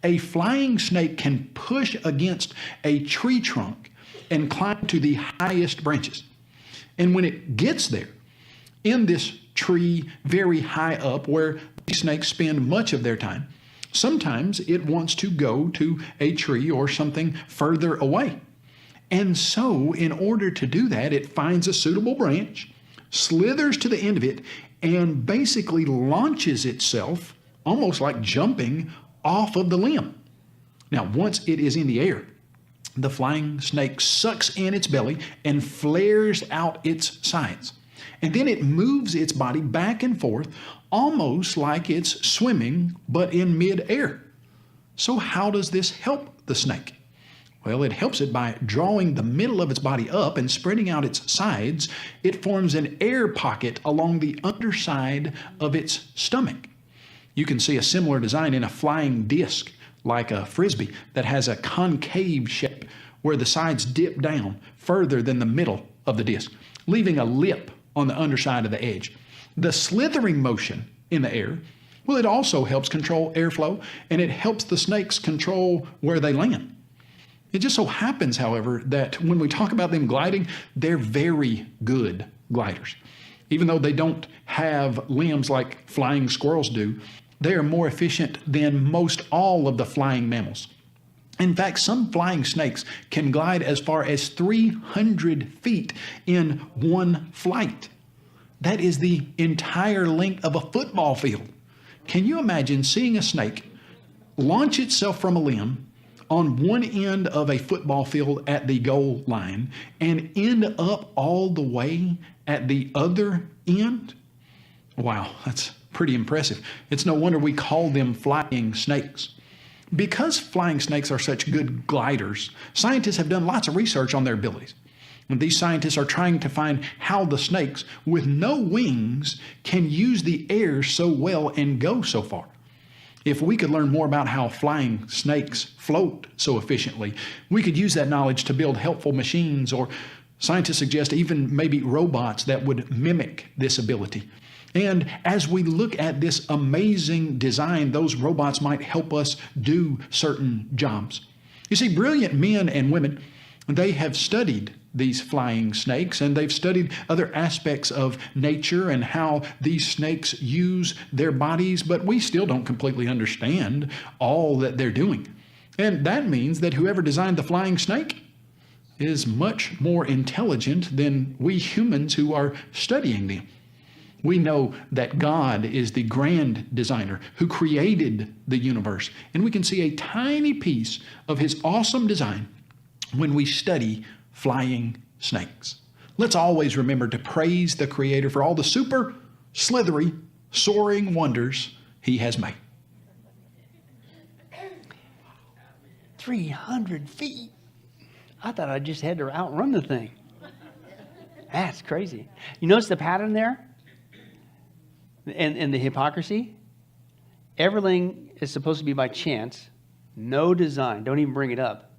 a flying snake can push against a tree trunk and climb to the highest branches. And when it gets there, in this tree very high up where these snakes spend much of their time, sometimes it wants to go to a tree or something further away. And so, in order to do that, it finds a suitable branch, slithers to the end of it, and basically launches itself, almost like jumping, off of the limb. Now, once it is in the air, the flying snake sucks in its belly and flares out its sides. And then it moves its body back and forth, almost like it's swimming, but in mid-air. So how does this help the snake? Well, it helps it by drawing the middle of its body up and spreading out its sides. It forms an air pocket along the underside of its stomach. You can see a similar design in a flying disc, like a frisbee, that has a concave shape where the sides dip down further than the middle of the disc, leaving a lip on the underside of the edge. The slithering motion in the air, well, it also helps control airflow, and it helps the snakes control where they land. It just so happens, however, that when we talk about them gliding, they're very good gliders. Even though they don't have limbs like flying squirrels do, they are more efficient than most all of the flying mammals. In fact, some flying snakes can glide as far as 300 feet in one flight. That is the entire length of a football field. Can you imagine seeing a snake launch itself from a limb on one end of a football field at the goal line and end up all the way at the other end? Wow, that's pretty impressive. It's no wonder we call them flying snakes. Because flying snakes are such good gliders, scientists have done lots of research on their abilities. And these scientists are trying to find how the snakes with no wings can use the air so well and go so far. If we could learn more about how flying snakes float so efficiently, we could use that knowledge to build helpful machines, or scientists suggest even maybe robots that would mimic this ability. And as we look at this amazing design, those robots might help us do certain jobs. You see, brilliant men and women, they have studied these flying snakes, and they've studied other aspects of nature and how these snakes use their bodies, but we still don't completely understand all that they're doing. And that means that whoever designed the flying snake is much more intelligent than we humans who are studying them. We know that God is the grand designer who created the universe, and we can see a tiny piece of his awesome design when we study flying snakes. Let's always remember to praise the Creator for all the super slithery, soaring wonders he has made. 300 feet. I thought I just had to outrun the thing. That's crazy. You notice the pattern there? And the hypocrisy? Everything is supposed to be by chance. No design. Don't even bring it up.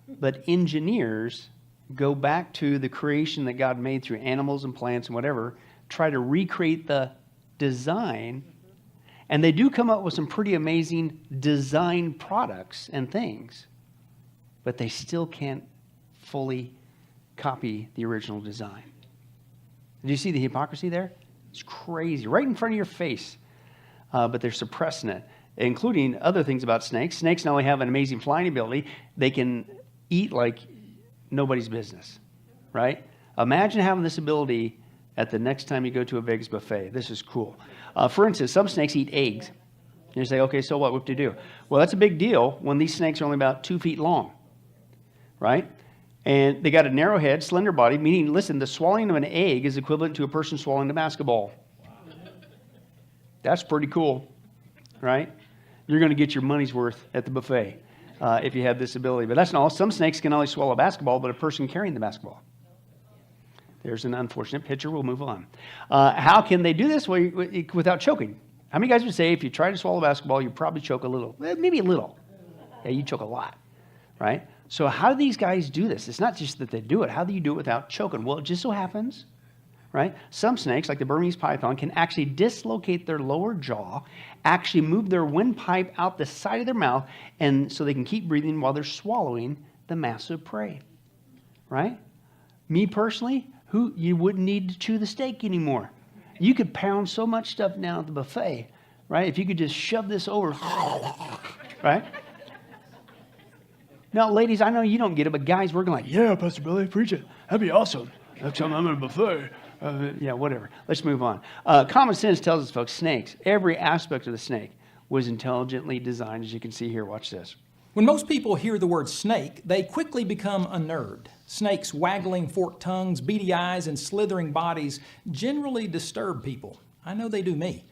But engineers go back to the creation that God made through animals and plants and whatever, try to recreate the design, and they do come up with some pretty amazing design products and things, but they still can't fully copy the original design. Do you see the hypocrisy there? It's crazy, right in front of your face, but they're suppressing it, including other things about snakes. Snakes not only have an amazing flying ability, they can eat like nobody's business, right? Imagine having this ability at the next time you go to a Vegas buffet. This is cool. For instance, some snakes eat eggs. And you say, okay, so what do you do? Well, that's a big deal when these snakes are only about 2 feet long, right? And they got a narrow head, slender body, meaning, listen, the swallowing of an egg is equivalent to a person swallowing a basketball. That's pretty cool, right? You're going to get your money's worth at the buffet if you have this ability. But that's not all. Some snakes can only swallow a basketball, but a person carrying the basketball. There's an unfortunate picture. We'll move on. How can they do this without choking? How many guys would say if you try to swallow a basketball, you probably choke a little? Maybe a little. Yeah, you choke a lot, right? So how do these guys do this? It's not just that they do it. How do you do it without choking? Well, it just so happens, right? Some snakes, like the Burmese python, can actually dislocate their lower jaw, actually move their windpipe out the side of their mouth, and so they can keep breathing while they're swallowing the massive prey, right? Me personally, you wouldn't need to chew the steak anymore. You could pound so much stuff down at the buffet, right? If you could just shove this over, right? Now, ladies, I know you don't get it, but guys, we're going like, yeah, Pastor Billy, preach it. That'd be awesome. Next time I'm at a buffet. Yeah, whatever. Let's move on. Common sense tells us, folks, snakes, every aspect of the snake was intelligently designed, as you can see here. Watch this. When most people hear the word snake, they quickly become unnerved. Snakes' waggling forked tongues, beady eyes, and slithering bodies generally disturb people. I know they do me.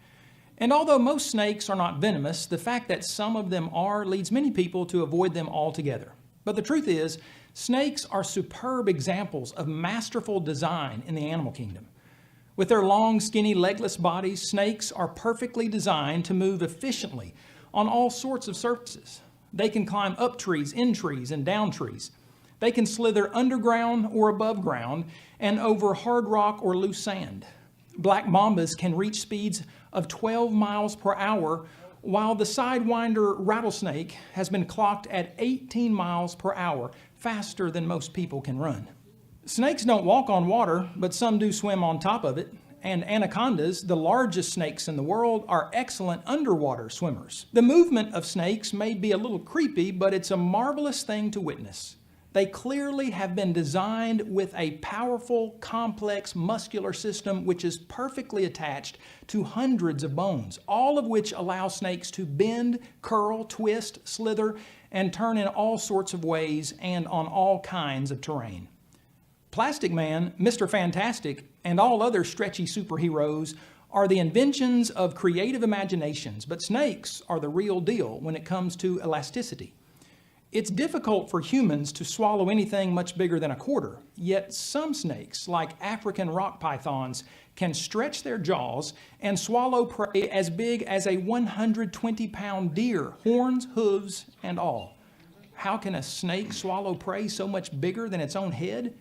And although most snakes are not venomous, the fact that some of them are leads many people to avoid them altogether. But the truth is, snakes are superb examples of masterful design in the animal kingdom. With their long, skinny, legless bodies, snakes are perfectly designed to move efficiently on all sorts of surfaces. They can climb up trees, in trees, and down trees. They can slither underground or above ground and over hard rock or loose sand. Black mambas can reach speeds of 12 miles per hour, while the sidewinder rattlesnake has been clocked at 18 miles per hour, faster than most people can run. Snakes don't walk on water, but some do swim on top of it. And anacondas, the largest snakes in the world, are excellent underwater swimmers. The movement of snakes may be a little creepy, but it's a marvelous thing to witness. They clearly have been designed with a powerful, complex muscular system which is perfectly attached to hundreds of bones, all of which allow snakes to bend, curl, twist, slither, and turn in all sorts of ways and on all kinds of terrain. Plastic Man, Mr. Fantastic, and all other stretchy superheroes are the inventions of creative imaginations, but snakes are the real deal when it comes to elasticity. It's difficult for humans to swallow anything much bigger than a quarter, yet some snakes, like African rock pythons, can stretch their jaws and swallow prey as big as a 120-pound deer, horns, hooves, and all. How can a snake swallow prey so much bigger than its own head?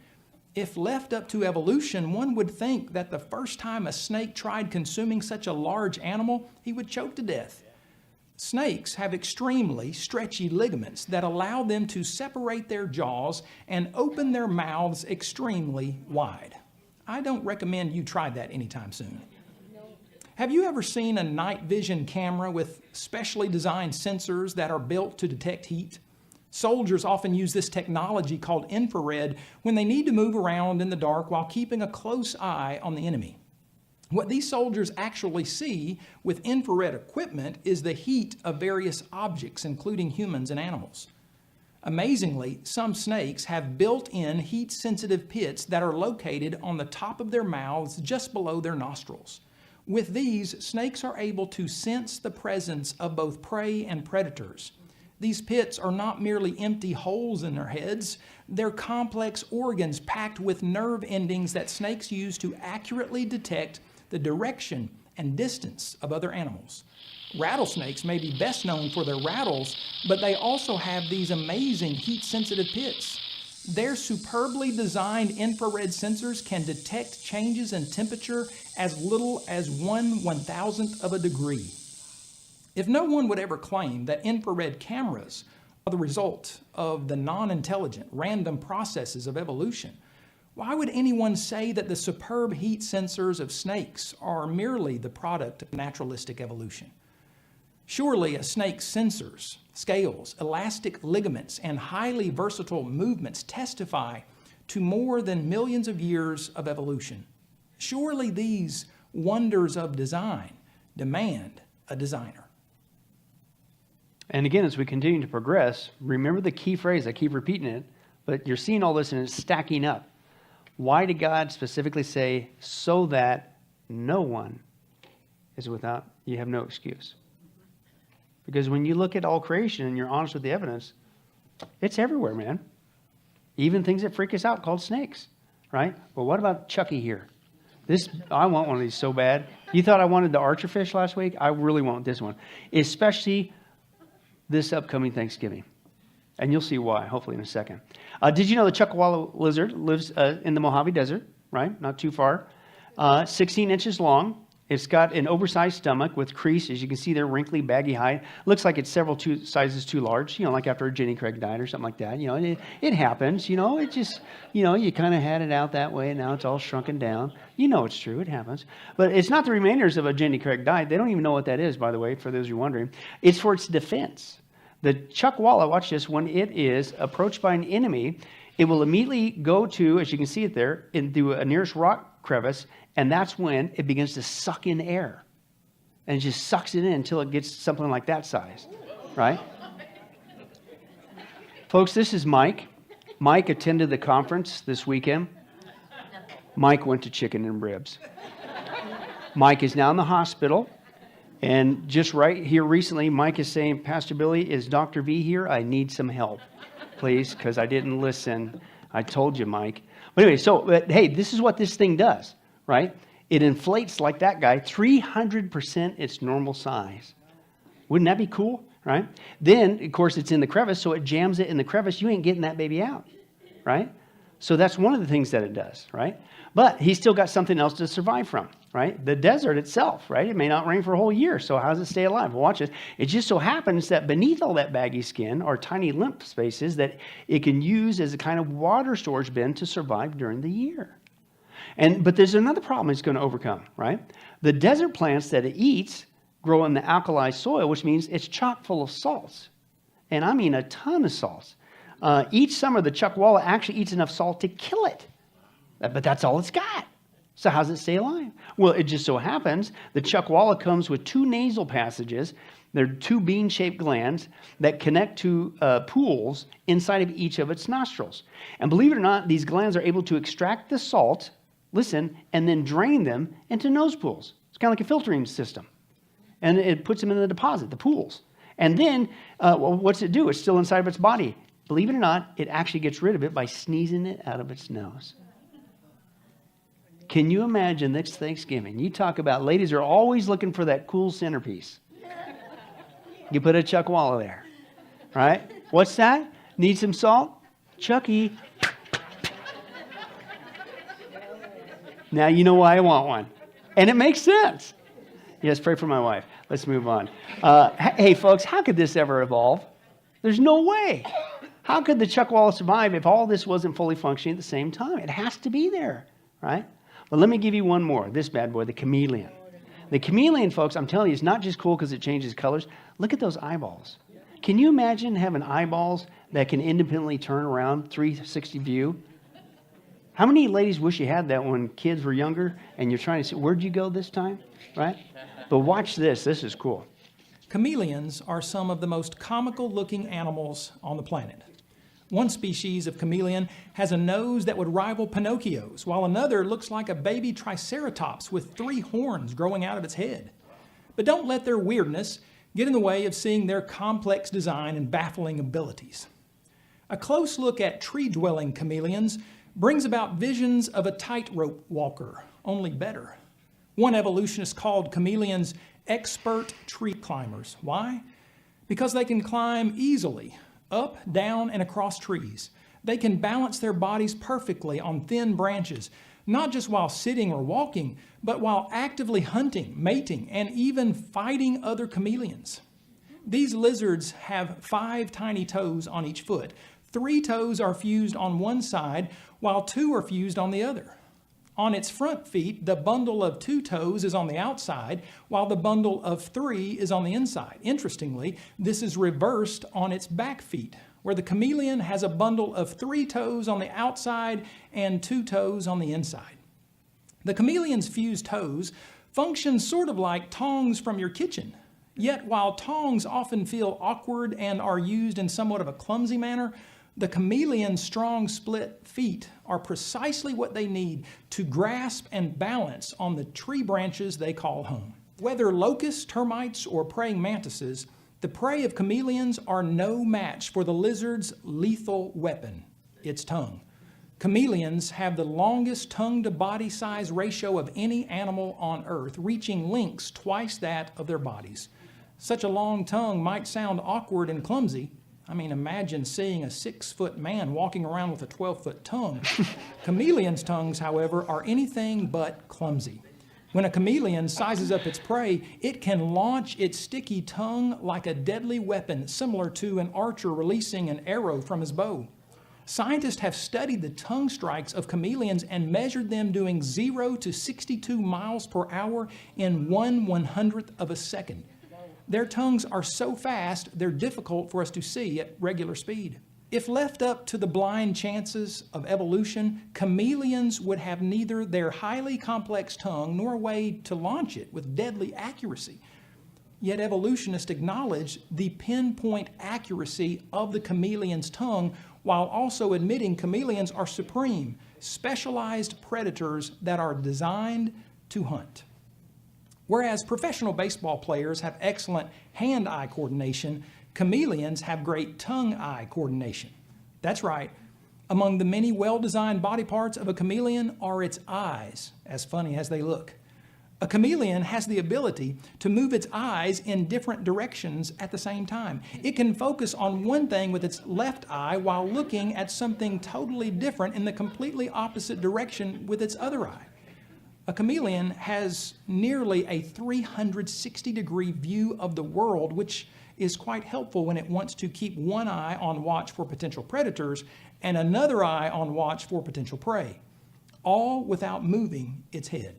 If left up to evolution, one would think that the first time a snake tried consuming such a large animal, he would choke to death. Snakes have extremely stretchy ligaments that allow them to separate their jaws and open their mouths extremely wide. I don't recommend you try that anytime soon. Have you ever seen a night vision camera with specially designed sensors that are built to detect heat? Soldiers often use this technology called infrared when they need to move around in the dark while keeping a close eye on the enemy. What these soldiers actually see with infrared equipment is the heat of various objects, including humans and animals. Amazingly, some snakes have built-in heat-sensitive pits that are located on the top of their mouths just below their nostrils. With these, snakes are able to sense the presence of both prey and predators. These pits are not merely empty holes in their heads, they're complex organs packed with nerve endings that snakes use to accurately detect the direction and distance of other animals. Rattlesnakes may be best known for their rattles, but they also have these amazing heat-sensitive pits. Their superbly designed infrared sensors can detect changes in temperature as little as 1/1000th of a degree. If no one would ever claim that infrared cameras are the result of the non-intelligent, random processes of evolution, why would anyone say that the superb heat sensors of snakes are merely the product of naturalistic evolution? Surely a snake's sensors, scales, elastic ligaments, and highly versatile movements testify to more than millions of years of evolution. Surely these wonders of design demand a designer. And again, as we continue to progress, remember the key phrase, I keep repeating it, but you're seeing all this and it's stacking up. Why did God specifically say, so that no one is without, you have no excuse? Because when you look at all creation and you're honest with the evidence, it's everywhere, man. Even things that freak us out called snakes, right? Well, what about Chucky here? I want one of these so bad. You thought I wanted the archer fish last week? I really want this one, especially this upcoming Thanksgiving. And you'll see why, hopefully in a second. Did you know the Chuckawalla lizard lives in the Mojave Desert, right? Not too far. 16 inches long. It's got an oversized stomach with creases. You can see their wrinkly, baggy hide. Looks like it's several sizes too large, like after a Jenny Craig died or something like that. It happens, it just, you kind of had it out that way and now it's all shrunken down. It's true, it happens. But it's not the remainders of a Jenny Craig died. They don't even know what that is, by the way, for those who are wondering. It's for its defense. The Chuckawalla, watch this, when it is approached by an enemy, it will immediately go to, as you can see it there, into a nearest rock crevice, and that's when it begins to suck in air. And it just sucks it in until it gets something like that size, right? Folks, this is Mike. Mike attended the conference this weekend. Mike went to chicken and ribs. Mike is now in the hospital. And just right here recently, Mike is saying, Pastor Billy, is Dr. V here? I need some help, please, because I didn't listen. I told you, Mike. But anyway, hey, this is what this thing does, right? It inflates like that guy, 300% its normal size. Wouldn't that be cool, right? Then, of course, it's in the crevice, so it jams it in the crevice. You ain't getting that baby out, right? So that's one of the things that it does, right? But he's still got something else to survive from, right? The desert itself, right? It may not rain for a whole year, so how does it stay alive? Well, watch this. It just so happens that beneath all that baggy skin are tiny lymph spaces that it can use as a kind of water storage bin to survive during the year. But there's another problem it's going to overcome, right? The desert plants that it eats grow in the alkali soil, which means it's chock full of salts. And I mean a ton of salts. Each summer, the Chuckawalla actually eats enough salt to kill it. But that's all it's got. So how does it stay alive? Well, it just so happens the Chuckawalla comes with 2 nasal passages. They're 2 bean-shaped glands that connect to pools inside of each of its nostrils. And believe it or not, these glands are able to extract the salt, listen, and then drain them into nose pools. It's kind of like a filtering system. And it puts them in the deposit, the pools. And then, what's it do? It's still inside of its body. Believe it or not, it actually gets rid of it by sneezing it out of its nose. Can you imagine next Thanksgiving? You talk about ladies are always looking for that cool centerpiece. You put a Chuckawalla there, right? What's that? Need some salt? Chucky. Now you know why I want one. And it makes sense. Yes, pray for my wife. Let's move on. Hey, folks, how could this ever evolve? There's no way. How could the chuckwalla survive if all this wasn't fully functioning at the same time? It has to be there, right? But let me give you one more. This bad boy, the chameleon. The chameleon, folks, I'm telling you, it's not just cool because it changes colors. Look at those eyeballs. Can you imagine having eyeballs that can independently turn around 360 view? How many ladies wish you had that when kids were younger and you're trying to see, where'd you go this time, right? But watch this. This is cool. Chameleons are some of the most comical-looking animals on the planet. One species of chameleon has a nose that would rival Pinocchio's, while another looks like a baby triceratops with 3 horns growing out of its head. But don't let their weirdness get in the way of seeing their complex design and baffling abilities. A close look at tree-dwelling chameleons brings about visions of a tightrope walker, only better. One evolutionist called chameleons expert tree climbers. Why? Because they can climb easily, up, down, and across trees. They can balance their bodies perfectly on thin branches, not just while sitting or walking, but while actively hunting, mating, and even fighting other chameleons. These lizards have 5 tiny toes on each foot. 3 toes are fused on one side, while 2 are fused on the other. On its front feet, the bundle of 2 toes is on the outside, while the bundle of 3 is on the inside. Interestingly, this is reversed on its back feet, where the chameleon has a bundle of 3 toes on the outside and 2 toes on the inside. The chameleon's fused toes function sort of like tongs from your kitchen. Yet while tongs often feel awkward and are used in somewhat of a clumsy manner, the chameleon's strong split feet are precisely what they need to grasp and balance on the tree branches they call home. Whether locusts, termites, or praying mantises, the prey of chameleons are no match for the lizard's lethal weapon, its tongue. Chameleons have the longest tongue-to-body size ratio of any animal on Earth, reaching lengths twice that of their bodies. Such a long tongue might sound awkward and clumsy. I mean, imagine seeing a 6-foot man walking around with a 12-foot tongue. Chameleons' tongues, however, are anything but clumsy. When a chameleon sizes up its prey, it can launch its sticky tongue like a deadly weapon, similar to an archer releasing an arrow from his bow. Scientists have studied the tongue strikes of chameleons and measured them doing 0 to 62 miles per hour in 1/100th of a second. Their tongues are so fast, they're difficult for us to see at regular speed. If left up to the blind chances of evolution, chameleons would have neither their highly complex tongue nor a way to launch it with deadly accuracy. Yet evolutionists acknowledge the pinpoint accuracy of the chameleon's tongue while also admitting chameleons are supreme, specialized predators that are designed to hunt. Whereas professional baseball players have excellent hand-eye coordination, chameleons have great tongue-eye coordination. That's right. Among the many well-designed body parts of a chameleon are its eyes, as funny as they look. A chameleon has the ability to move its eyes in different directions at the same time. It can focus on one thing with its left eye while looking at something totally different in the completely opposite direction with its other eye. A chameleon has nearly a 360-degree view of the world, which is quite helpful when it wants to keep one eye on watch for potential predators and another eye on watch for potential prey, all without moving its head.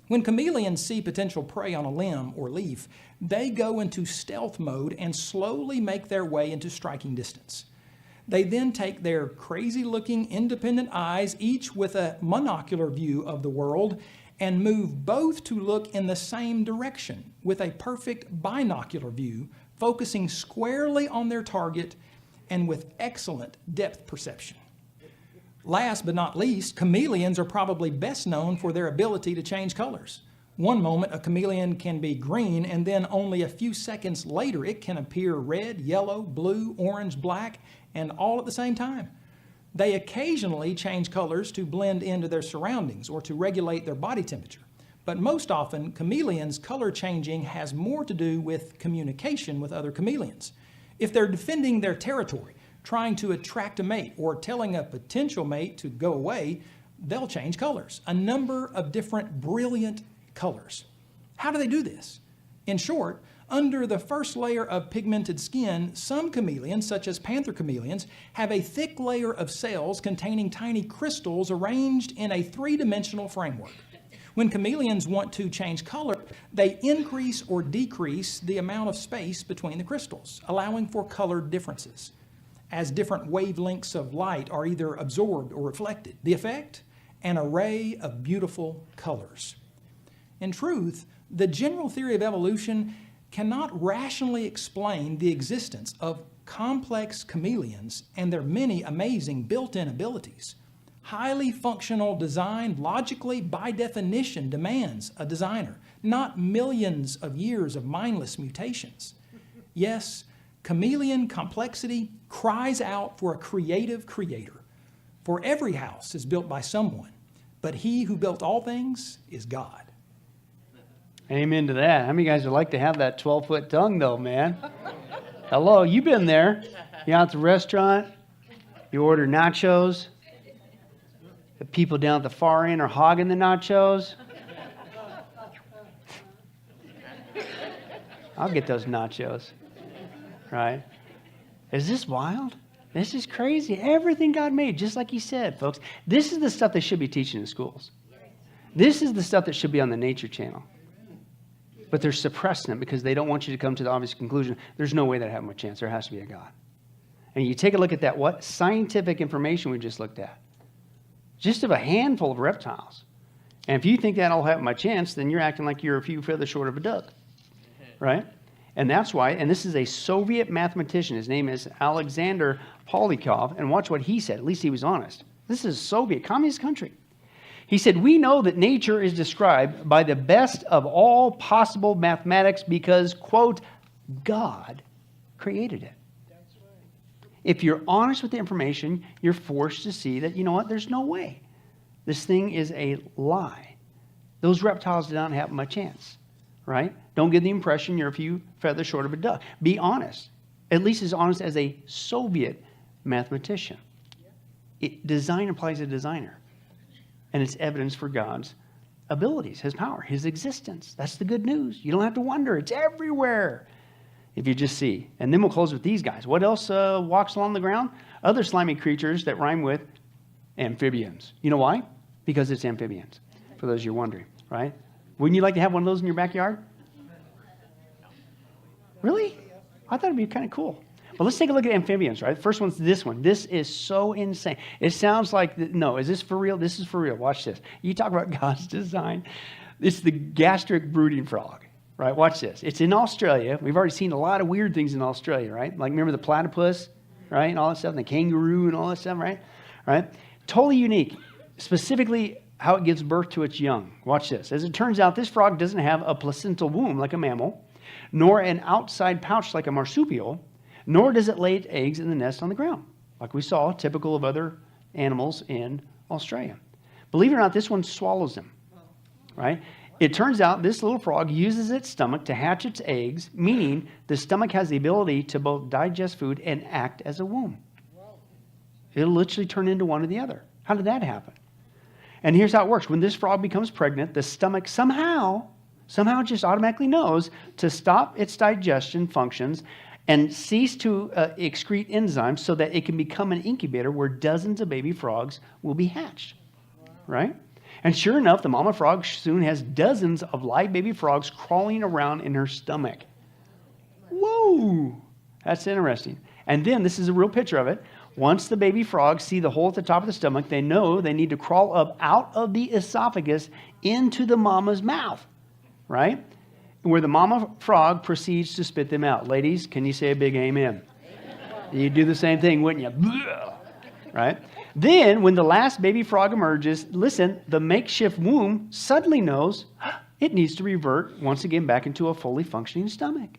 When chameleons see potential prey on a limb or leaf, they go into stealth mode and slowly make their way into striking distance. They then take their crazy-looking independent eyes, each with a monocular view of the world, and move both to look in the same direction with a perfect binocular view, focusing squarely on their target and with excellent depth perception. Last but not least, chameleons are probably best known for their ability to change colors. One moment, a chameleon can be green, and then only a few seconds later, it can appear red, yellow, blue, orange, black, and all at the same time. They occasionally change colors to blend into their surroundings or to regulate their body temperature. But most often, chameleons' color changing has more to do with communication with other chameleons. If they're defending their territory, trying to attract a mate, or telling a potential mate to go away, they'll change colors. A number of different brilliant colors. How do they do this? In short, under the first layer of pigmented skin, some chameleons, such as panther chameleons, have a thick layer of cells containing tiny crystals arranged in a three-dimensional framework. When chameleons want to change color, they increase or decrease the amount of space between the crystals, allowing for color differences, as different wavelengths of light are either absorbed or reflected. The effect? An array of beautiful colors. In truth, the general theory of evolution cannot rationally explain the existence of complex chameleons and their many amazing built-in abilities. Highly functional design logically, by definition, demands a designer, not millions of years of mindless mutations. Yes, chameleon complexity cries out for a creative creator. For every house is built by someone, but he who built all things is God. Amen to that. How many guys would like to have that 12-foot tongue, though, man? Hello, you've been there. You're out at the restaurant. You order nachos. The people down at the far end are hogging the nachos. I'll get those nachos. Right? Is this wild? This is crazy. Everything God made, just like he said, folks. This is the stuff they should be teaching in schools. This is the stuff that should be on the Nature Channel. But they're suppressing it because they don't want you to come to the obvious conclusion. There's no way that have a chance. There has to be a God. And you take a look at that, what scientific information we just looked at. Just of a handful of reptiles. And if you think that'll have my chance, then you're acting like you're a few feathers short of a duck. Right? And that's why, and this is a Soviet mathematician. His name is Alexander Polyakov. And watch what he said. At least he was honest. This is a Soviet communist country. He said, we know that nature is described by the best of all possible mathematics because, quote, God created it. If you're honest with the information, you're forced to see that, you know what, there's no way. This thing is a lie. Those reptiles did not have much chance, right? Don't give the impression you're a few feathers short of a duck. Be honest, at least as honest as a Soviet mathematician. Design implies a designer. And it's evidence for God's abilities, his power, his existence. That's the good news. You don't have to wonder. It's everywhere if you just see. And then we'll close with these guys. What else walks along the ground? Other slimy creatures that rhyme with amphibians. You know why? Because it's amphibians, for those you're wondering, right? Wouldn't you like to have one of those in your backyard? Really? I thought it'd be kind of cool. Well, let's take a look at amphibians, right? First one's this one. This is so insane. It sounds like, no, is this for real? This is for real. Watch this. You talk about God's design. It's the gastric brooding frog, right? Watch this. It's in Australia. We've already seen a lot of weird things in Australia, right? Like remember the platypus, right? And all that stuff, and the kangaroo and all that stuff, right? Right? Totally unique. Specifically how it gives birth to its young. Watch this. As it turns out, this frog doesn't have a placental womb like a mammal, nor an outside pouch like a marsupial, nor does it lay eggs in the nest on the ground, like we saw, typical of other animals in Australia. Believe it or not, this one swallows them, right? It turns out this little frog uses its stomach to hatch its eggs, meaning the stomach has the ability to both digest food and act as a womb. It'll literally turn into one or the other. How did that happen? And here's how it works. When this frog becomes pregnant, the stomach somehow just automatically knows to stop its digestion functions and cease to excrete enzymes so that it can become an incubator where dozens of baby frogs will be hatched, right? And sure enough, the mama frog soon has dozens of live baby frogs crawling around in her stomach. Whoa, that's interesting. And then, this is a real picture of it. Once the baby frogs see the hole at the top of the stomach, they know they need to crawl up out of the esophagus into the mama's mouth, right? Where the mama frog proceeds to spit them out. Ladies, can you say a big amen? You'd do the same thing, wouldn't you? Right? Then, when the last baby frog emerges, listen, the makeshift womb suddenly knows it needs to revert once again back into a fully functioning stomach.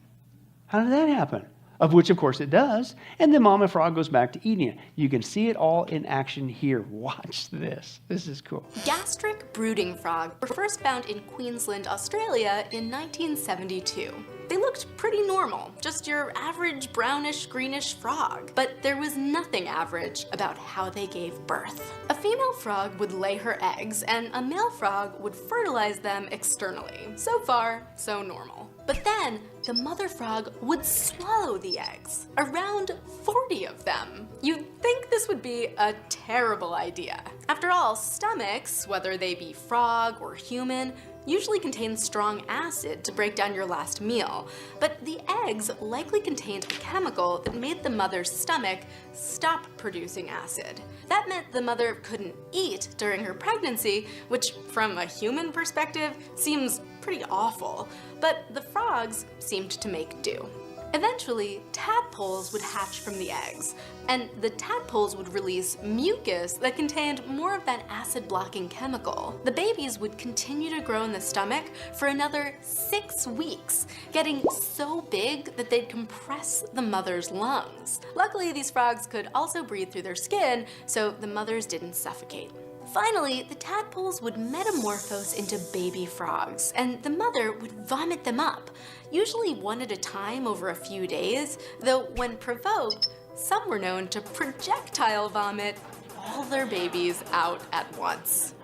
How did that happen? Of which, of course, it does. And then mama frog goes back to eating it. You can see it all in action here. Watch this. This is cool. Gastric brooding frog were first found in Queensland, Australia in 1972. They looked pretty normal, just your average brownish greenish frog. But there was nothing average about how they gave birth. A female frog would lay her eggs, and a male frog would fertilize them externally. So far, so normal. But then the mother frog would swallow the eggs, around 40 of them. You'd think this would be a terrible idea. After all, stomachs, whether they be frog or human, usually contain strong acid to break down your last meal, but the eggs likely contained a chemical that made the mother's stomach stop producing acid. That meant the mother couldn't eat during her pregnancy, which from a human perspective seems pretty awful, but the frogs seemed to make do. Eventually, tadpoles would hatch from the eggs, and the tadpoles would release mucus that contained more of that acid-blocking chemical. The babies would continue to grow in the stomach for another 6 weeks, getting so big that they'd compress the mother's lungs. Luckily, these frogs could also breathe through their skin, so the mothers didn't suffocate. Finally, the tadpoles would metamorphose into baby frogs, and the mother would vomit them up, usually one at a time over a few days, though when provoked, some were known to projectile vomit all their babies out at once.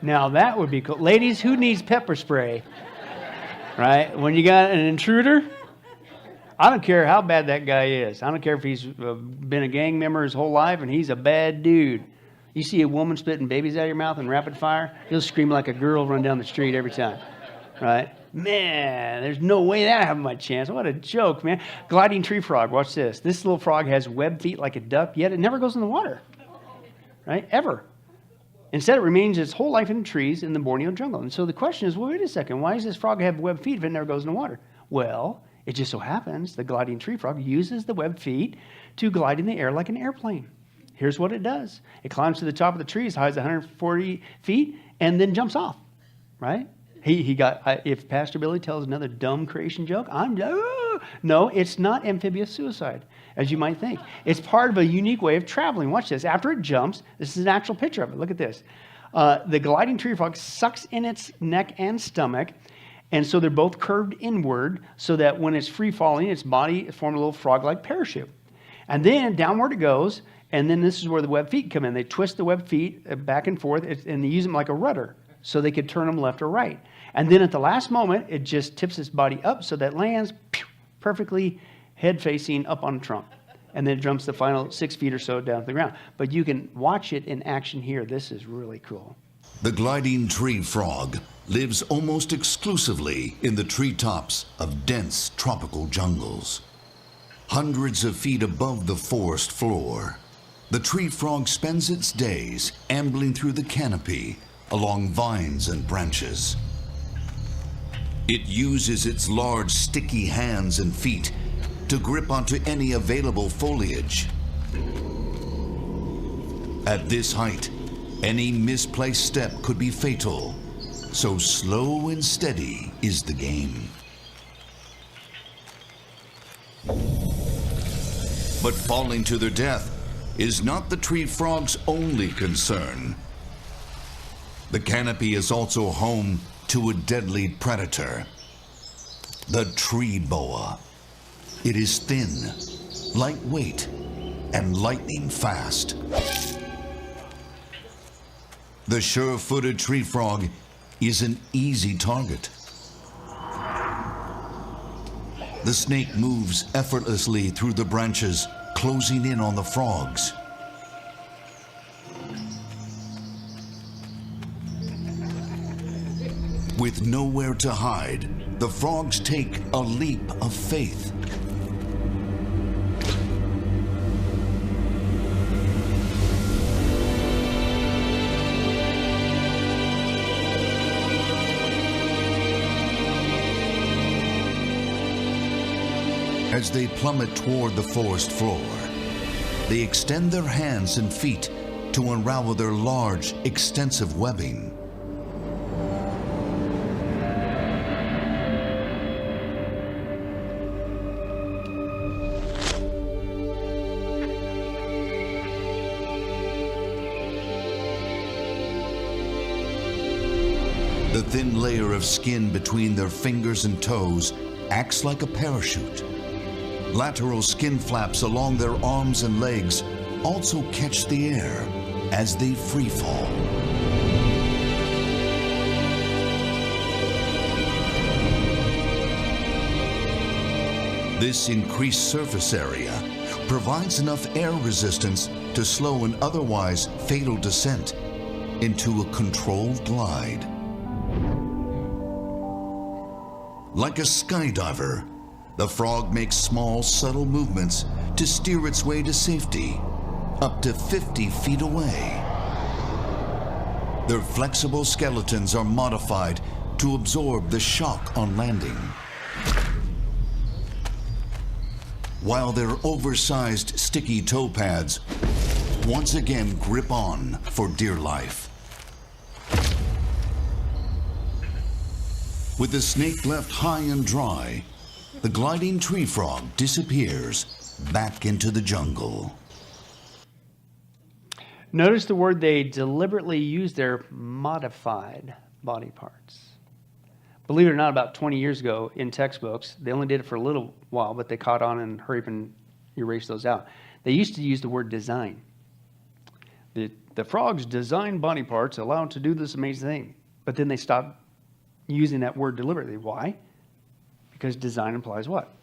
Now that would be cool. Ladies, who needs pepper spray? Right? When you got an intruder, I don't care how bad that guy is. I don't care if he's been a gang member his whole life and he's a bad dude. You see a woman spitting babies out of your mouth in rapid fire, you'll scream like a girl run down the street every time, right? Man, there's no way that I have my chance. What a joke, man. Gliding tree frog, watch this. This little frog has webbed feet like a duck, yet it never goes in the water, right? Ever. Instead, it remains its whole life in the trees in the Borneo jungle. And so the question is, well, wait a second, why does this frog have webbed feet if it never goes in the water? Well, it just so happens the gliding tree frog uses the webbed feet to glide in the air like an airplane. Here's what it does. It climbs to the top of the tree as high as 140 feet and then jumps off, right? If Pastor Billy tells another dumb creation joke, no, it's not amphibious suicide, as you might think. It's part of a unique way of traveling. Watch this. After it jumps, this is an actual picture of it. Look at this. The gliding tree frog sucks in its neck and stomach, and so they're both curved inward so that when it's free falling, its body forms a little frog-like parachute. And then downward it goes, and then this is where the webbed feet come in. They twist the webbed feet back and forth, and they use them like a rudder so they could turn them left or right. And then at the last moment, it just tips its body up so that it lands perfectly head facing up on the trunk. And then it jumps the final 6 feet or so down to the ground. But you can watch it in action here. This is really cool. The gliding tree frog lives almost exclusively in the treetops of dense tropical jungles. Hundreds of feet above the forest floor, the tree frog spends its days ambling through the canopy along vines and branches. It uses its large, sticky hands and feet to grip onto any available foliage. At this height, any misplaced step could be fatal, so slow and steady is the game. But falling to their death is not the tree frog's only concern. The canopy is also home to a deadly predator, the tree boa. It is thin, lightweight, and lightning fast. The sure-footed tree frog is an easy target. The snake moves effortlessly through the branches, closing in on the frogs. With nowhere to hide, the frogs take a leap of faith. As they plummet toward the forest floor, they extend their hands and feet to unravel their large, extensive webbing. The thin layer of skin between their fingers and toes acts like a parachute. Lateral skin flaps along their arms and legs also catch the air as they free fall. This increased surface area provides enough air resistance to slow an otherwise fatal descent into a controlled glide. Like a skydiver, the frog makes small, subtle movements to steer its way to safety, up to 50 feet away. Their flexible skeletons are modified to absorb the shock on landing, while their oversized sticky toe pads once again grip on for dear life. With the snake left high and dry, the gliding tree frog disappears back into the jungle. Notice the word they deliberately use their modified body parts. Believe it or not, about 20 years ago in textbooks, they only did it for a little while, but they caught on and hurry up and erase those out. They used to use the word design. The frog's design body parts allow it to do this amazing thing. But then they stopped using that word deliberately. Why? Because design implies what?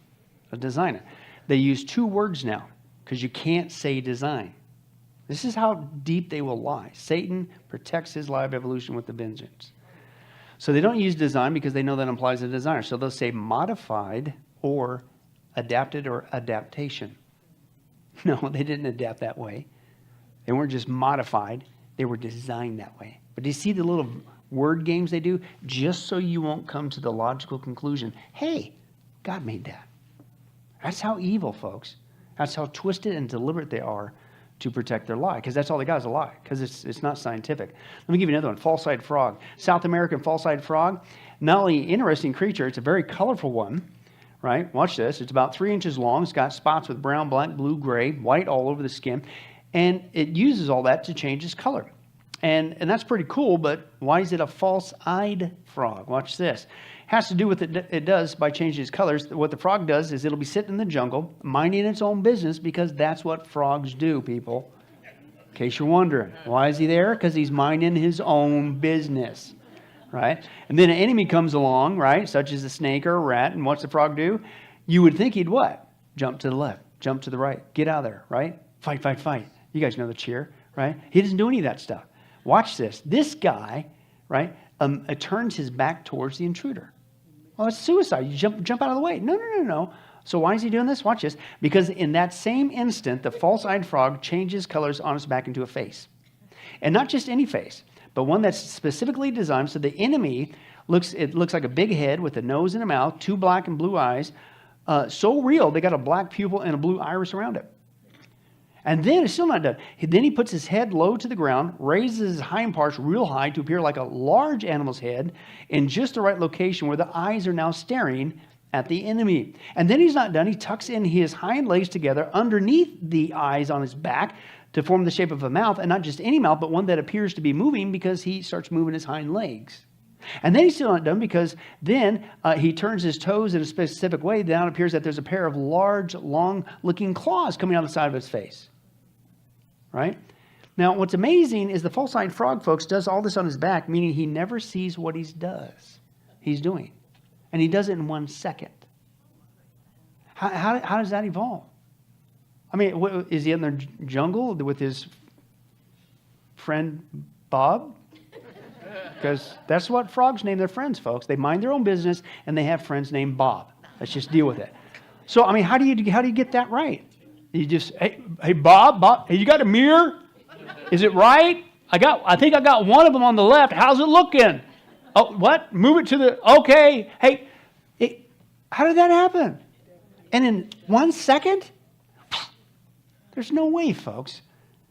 A designer. They use two words now because you can't say design. This is how deep they will lie. Satan protects his lie of evolution with a vengeance. So they don't use design because they know that implies a designer. So they'll say modified or adapted or adaptation. No, they didn't adapt that way. They weren't just modified. They were designed that way. But do you see the little word games they do? Just so you won't come to the logical conclusion, hey, God made that. That's how evil, folks. That's how twisted and deliberate they are to protect their lie, because that's all they got is a lie, because it's not scientific. Let me give you another one, false-eyed frog. South American false-eyed frog, not only an interesting creature, it's a very colorful one, right? Watch this. It's about 3 inches long. It's got spots with brown, black, blue, gray, white all over the skin, and it uses all that to change its color. And that's pretty cool, but why is it a false-eyed frog? Watch this. It has to do with it does by changing its colors. What the frog does is it'll be sitting in the jungle, minding its own business, because that's what frogs do, people. In case you're wondering. Why is he there? Because he's minding his own business, right? And then an enemy comes along, right, such as a snake or a rat, and what's the frog do? You would think he'd what? Jump to the left, jump to the right, get out of there, right? Fight, fight, fight. You guys know the cheer, right? He doesn't do any of that stuff. Watch this. This guy, right, turns his back towards the intruder. Well, it's suicide. You jump out of the way. No. So why is he doing this? Watch this. Because in that same instant, the false-eyed frog changes colors on its back into a face. And not just any face, but one that's specifically designed so the enemy looks like a big head with a nose and a mouth, 2 black and blue eyes. So real, they got a black pupil and a blue iris around it. And then it's still not done. Then he puts his head low to the ground, raises his hind parts real high to appear like a large animal's head in just the right location where the eyes are now staring at the enemy. And then he's not done. He tucks in his hind legs together underneath the eyes on his back to form the shape of a mouth, and not just any mouth, but one that appears to be moving because he starts moving his hind legs. And then he's still not done, because then he turns his toes in a specific way. Now it appears that there's a pair of large, long-looking claws coming out of the side of his face. Right? Now, what's amazing is the false-eyed frog, folks, does all this on his back, meaning he never sees what he's doing. And he does it in 1 second. How does that evolve? I mean, is he in the jungle with his friend Bob? Because that's what frogs name their friends, folks. They mind their own business, and they have friends named Bob. Let's just deal with it. So, I mean, how do you get that right? You just, hey, Bob, hey, you got a mirror? Is it right? I think I got one of them on the left. How's it looking? Oh, what? Move it to the, okay. Hey, how did that happen? And in 1 second? There's no way, folks.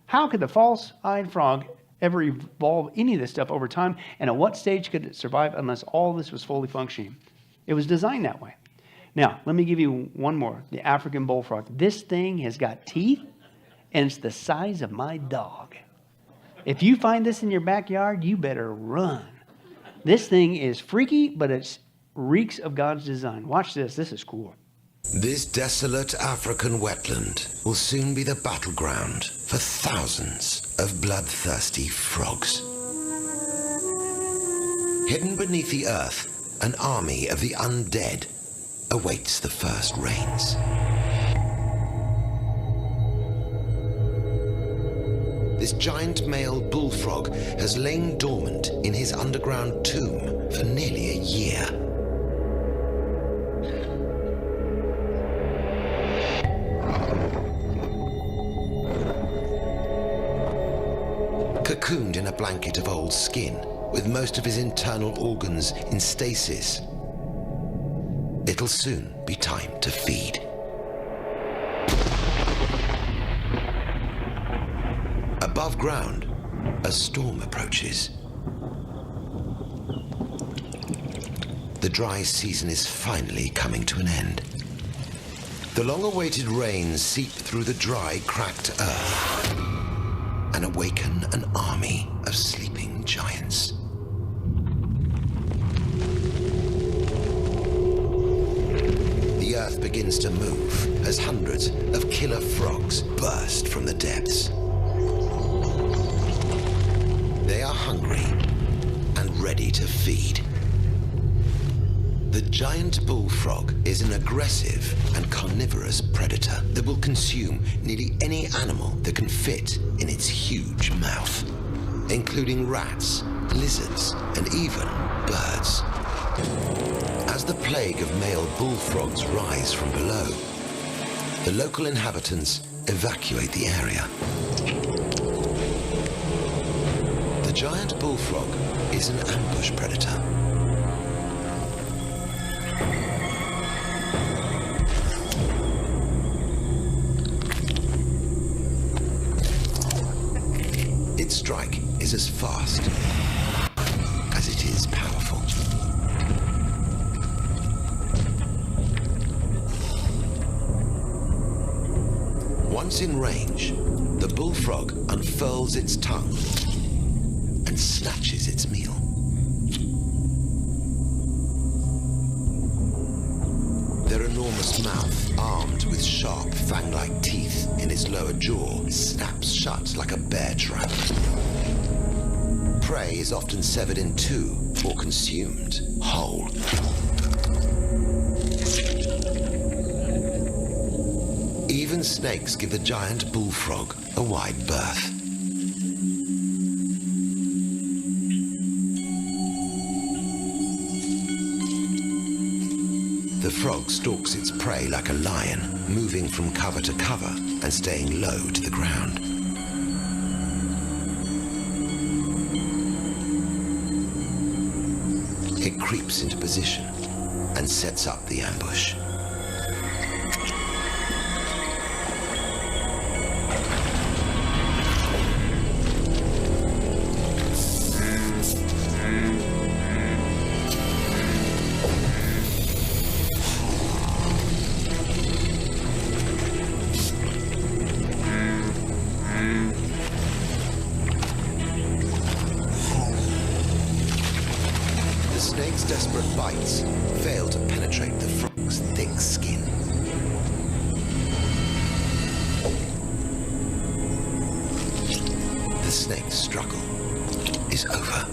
How could the false-eyed frog ever evolve any of this stuff over time? And at what stage could it survive unless all this was fully functioning? It was designed that way. Now, let me give you one more, the African bullfrog. This thing has got teeth, and it's the size of my dog. If you find this in your backyard, you better run. This thing is freaky, but it reeks of God's design. Watch this. This is cool. This desolate African wetland will soon be the battleground for thousands of bloodthirsty frogs. Hidden beneath the earth, an army of the undead awaits the first rains. This giant male bullfrog has lain dormant in his underground tomb for nearly a year. Cocooned in a blanket of old skin, with most of his internal organs in stasis, it'll soon be time to feed. Above ground, a storm approaches. The dry season is finally coming to an end. The long-awaited rains seep through the dry, cracked earth and awaken an army of sleeping giants. The earth begins to move as hundreds of killer frogs burst from the depths. They are hungry and ready to feed. The giant bullfrog is an aggressive and carnivorous predator that will consume nearly any animal that can fit in its huge mouth, including rats, lizards, and even birds. As the plague of male bullfrogs rise from below, the local inhabitants evacuate the area. The giant bullfrog is an ambush predator. Its strike is as fast as it is powerful. Once in range, the bullfrog unfurls its tongue and snatches its meal. Their enormous mouth, armed with sharp, fang-like teeth in its lower jaw, snaps shut like a bear trap. Prey is often severed in two or consumed whole. Even snakes give the giant bullfrog a wide berth. The frog stalks its prey like a lion, moving from cover to cover and staying low to the ground. It creeps into position and sets up the ambush. Desperate bites fail to penetrate the frog's thick skin. The snake's struggle is over.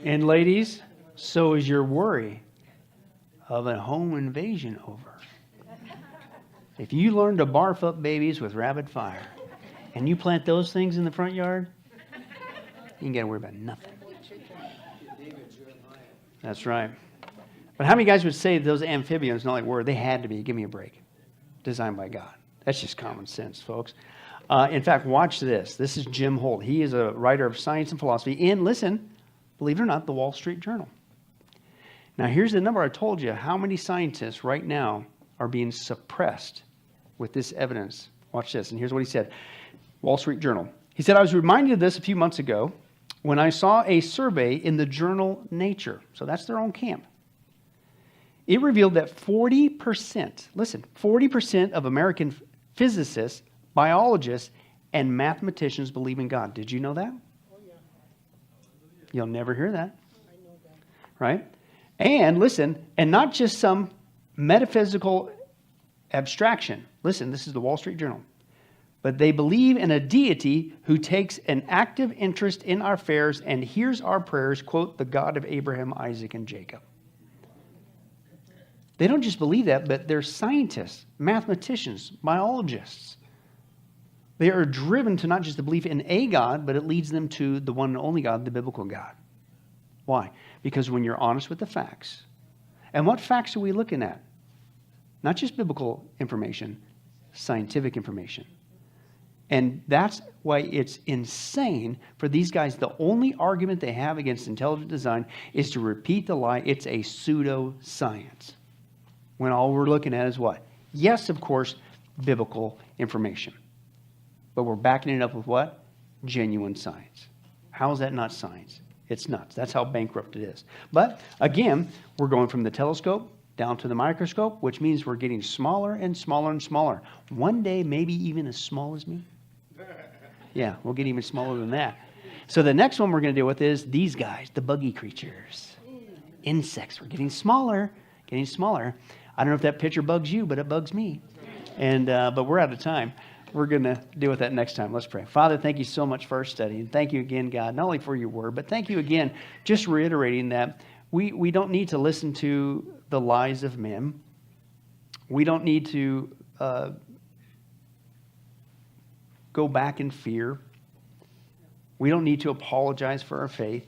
And ladies, so is your worry of a home invasion over. If you learn to barf up babies with rapid fire and you plant those things in the front yard, you ain't got to worry about nothing. That's right. But how many guys would say those amphibians, not like were, they had to be, give me a break, designed by God? That's just common sense, folks. In fact, watch this. This is Jim Holt. He is a writer of science and philosophy in, listen, believe it or not, the Wall Street Journal. Now, here's the number I told you. How many scientists right now are being suppressed with this evidence? Watch this. And here's what he said. Wall Street Journal. He said, I was reminded of this a few months ago when I saw a survey in the journal Nature. So that's their own camp. It revealed that 40%, listen, 40% of American physicists, biologists, and mathematicians believe in God. Did you know that? Oh, yeah. You'll never hear that. I know that. Right? And listen, and not just some metaphysical abstraction. Listen, this is the Wall Street Journal. But they believe in a deity who takes an active interest in our affairs and hears our prayers, quote, the God of Abraham, Isaac, and Jacob. They don't just believe that, but they're scientists, mathematicians, biologists. They are driven to not just the belief in a God, but it leads them to the one and only God, the biblical God. Why? Because when you're honest with the facts, and what facts are we looking at? Not just biblical information, scientific information. And that's why it's insane for these guys. The only argument they have against intelligent design is to repeat the lie. It's a pseudoscience. When all we're looking at is what? Yes, of course, biblical information. But we're backing it up with what? Genuine science. How is that not science? It's nuts. That's how bankrupt it is. But again, we're going from the telescope down to the microscope, which means we're getting smaller and smaller and smaller. One day, maybe even as small as me. Yeah, we'll get even smaller than that. So the next one we're going to deal with is these guys, the buggy creatures. Insects. We're getting smaller, getting smaller. I don't know if that picture bugs you, but it bugs me. And but we're out of time. We're going to deal with that next time. Let's pray. Father, thank you so much for our study. And thank you again, God, not only for your word, but thank you again, just reiterating that we don't need to listen to the lies of men. We don't need to go back in fear. We don't need to apologize for our faith.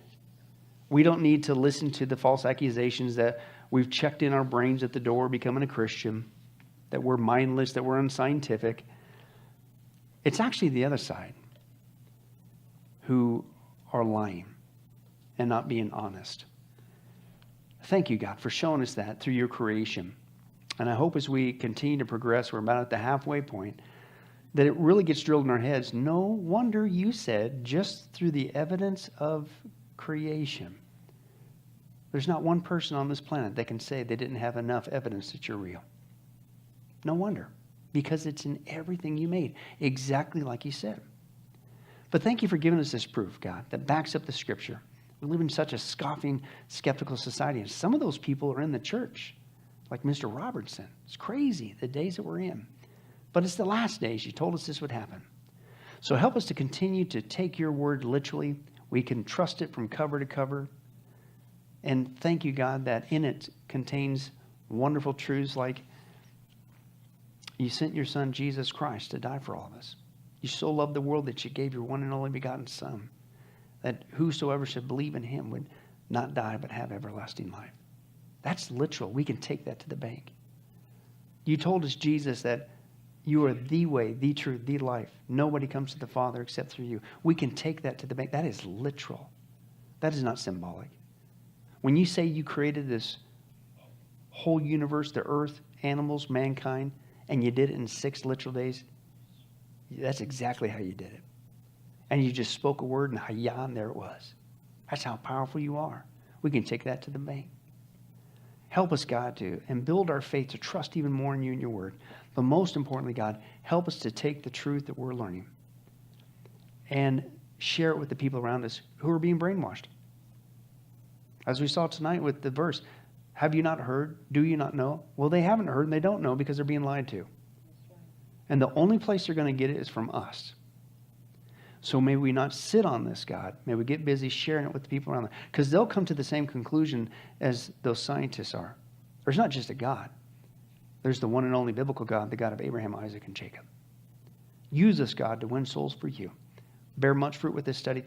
We don't need to listen to the false accusations that we've checked in our brains at the door becoming a Christian, that we're mindless, that we're unscientific. It's actually the other side who are lying and not being honest. Thank you, God, for showing us that through your creation. And I hope as we continue to progress, we're about at the halfway point, that it really gets drilled in our heads. No wonder you said, just through the evidence of creation, there's not one person on this planet that can say they didn't have enough evidence that you're real. No wonder, because it's in everything you made, exactly like you said. But thank you for giving us this proof, God, that backs up the Scripture. We live in such a scoffing, skeptical society, and some of those people are in the church, like Mr. Robertson. It's crazy, the days that we're in. But it's the last days. You told us this would happen. So help us to continue to take your word literally. We can trust it from cover to cover. And thank you, God, that in it contains wonderful truths like you sent your son, Jesus Christ, to die for all of us. You so loved the world that you gave your one and only begotten Son, that whosoever should believe in him would not die but have everlasting life. That's literal. We can take that to the bank. You told us, Jesus, that you are the way, the truth, the life. Nobody comes to the Father except through you. We can take that to the bank. That is literal. That is not symbolic. When you say you created this whole universe, the earth, animals, mankind, and you did it in 6 literal days, that's exactly how you did it. And you just spoke a word and hayah, and there it was. That's how powerful you are. We can take that to the bank. Help us, God, and build our faith to trust even more in you and your word. But most importantly, God, help us to take the truth that we're learning and share it with the people around us who are being brainwashed. As we saw tonight with the verse, have you not heard? Do you not know? Well, they haven't heard and they don't know because they're being lied to. And the only place they're going to get it is from us. So may we not sit on this, God. May we get busy sharing it with the people around them. Because they'll come to the same conclusion as those scientists are. There's not just a God. There's the one and only biblical God, the God of Abraham, Isaac, and Jacob. Use us, God, to win souls for you. Bear much fruit with this study today.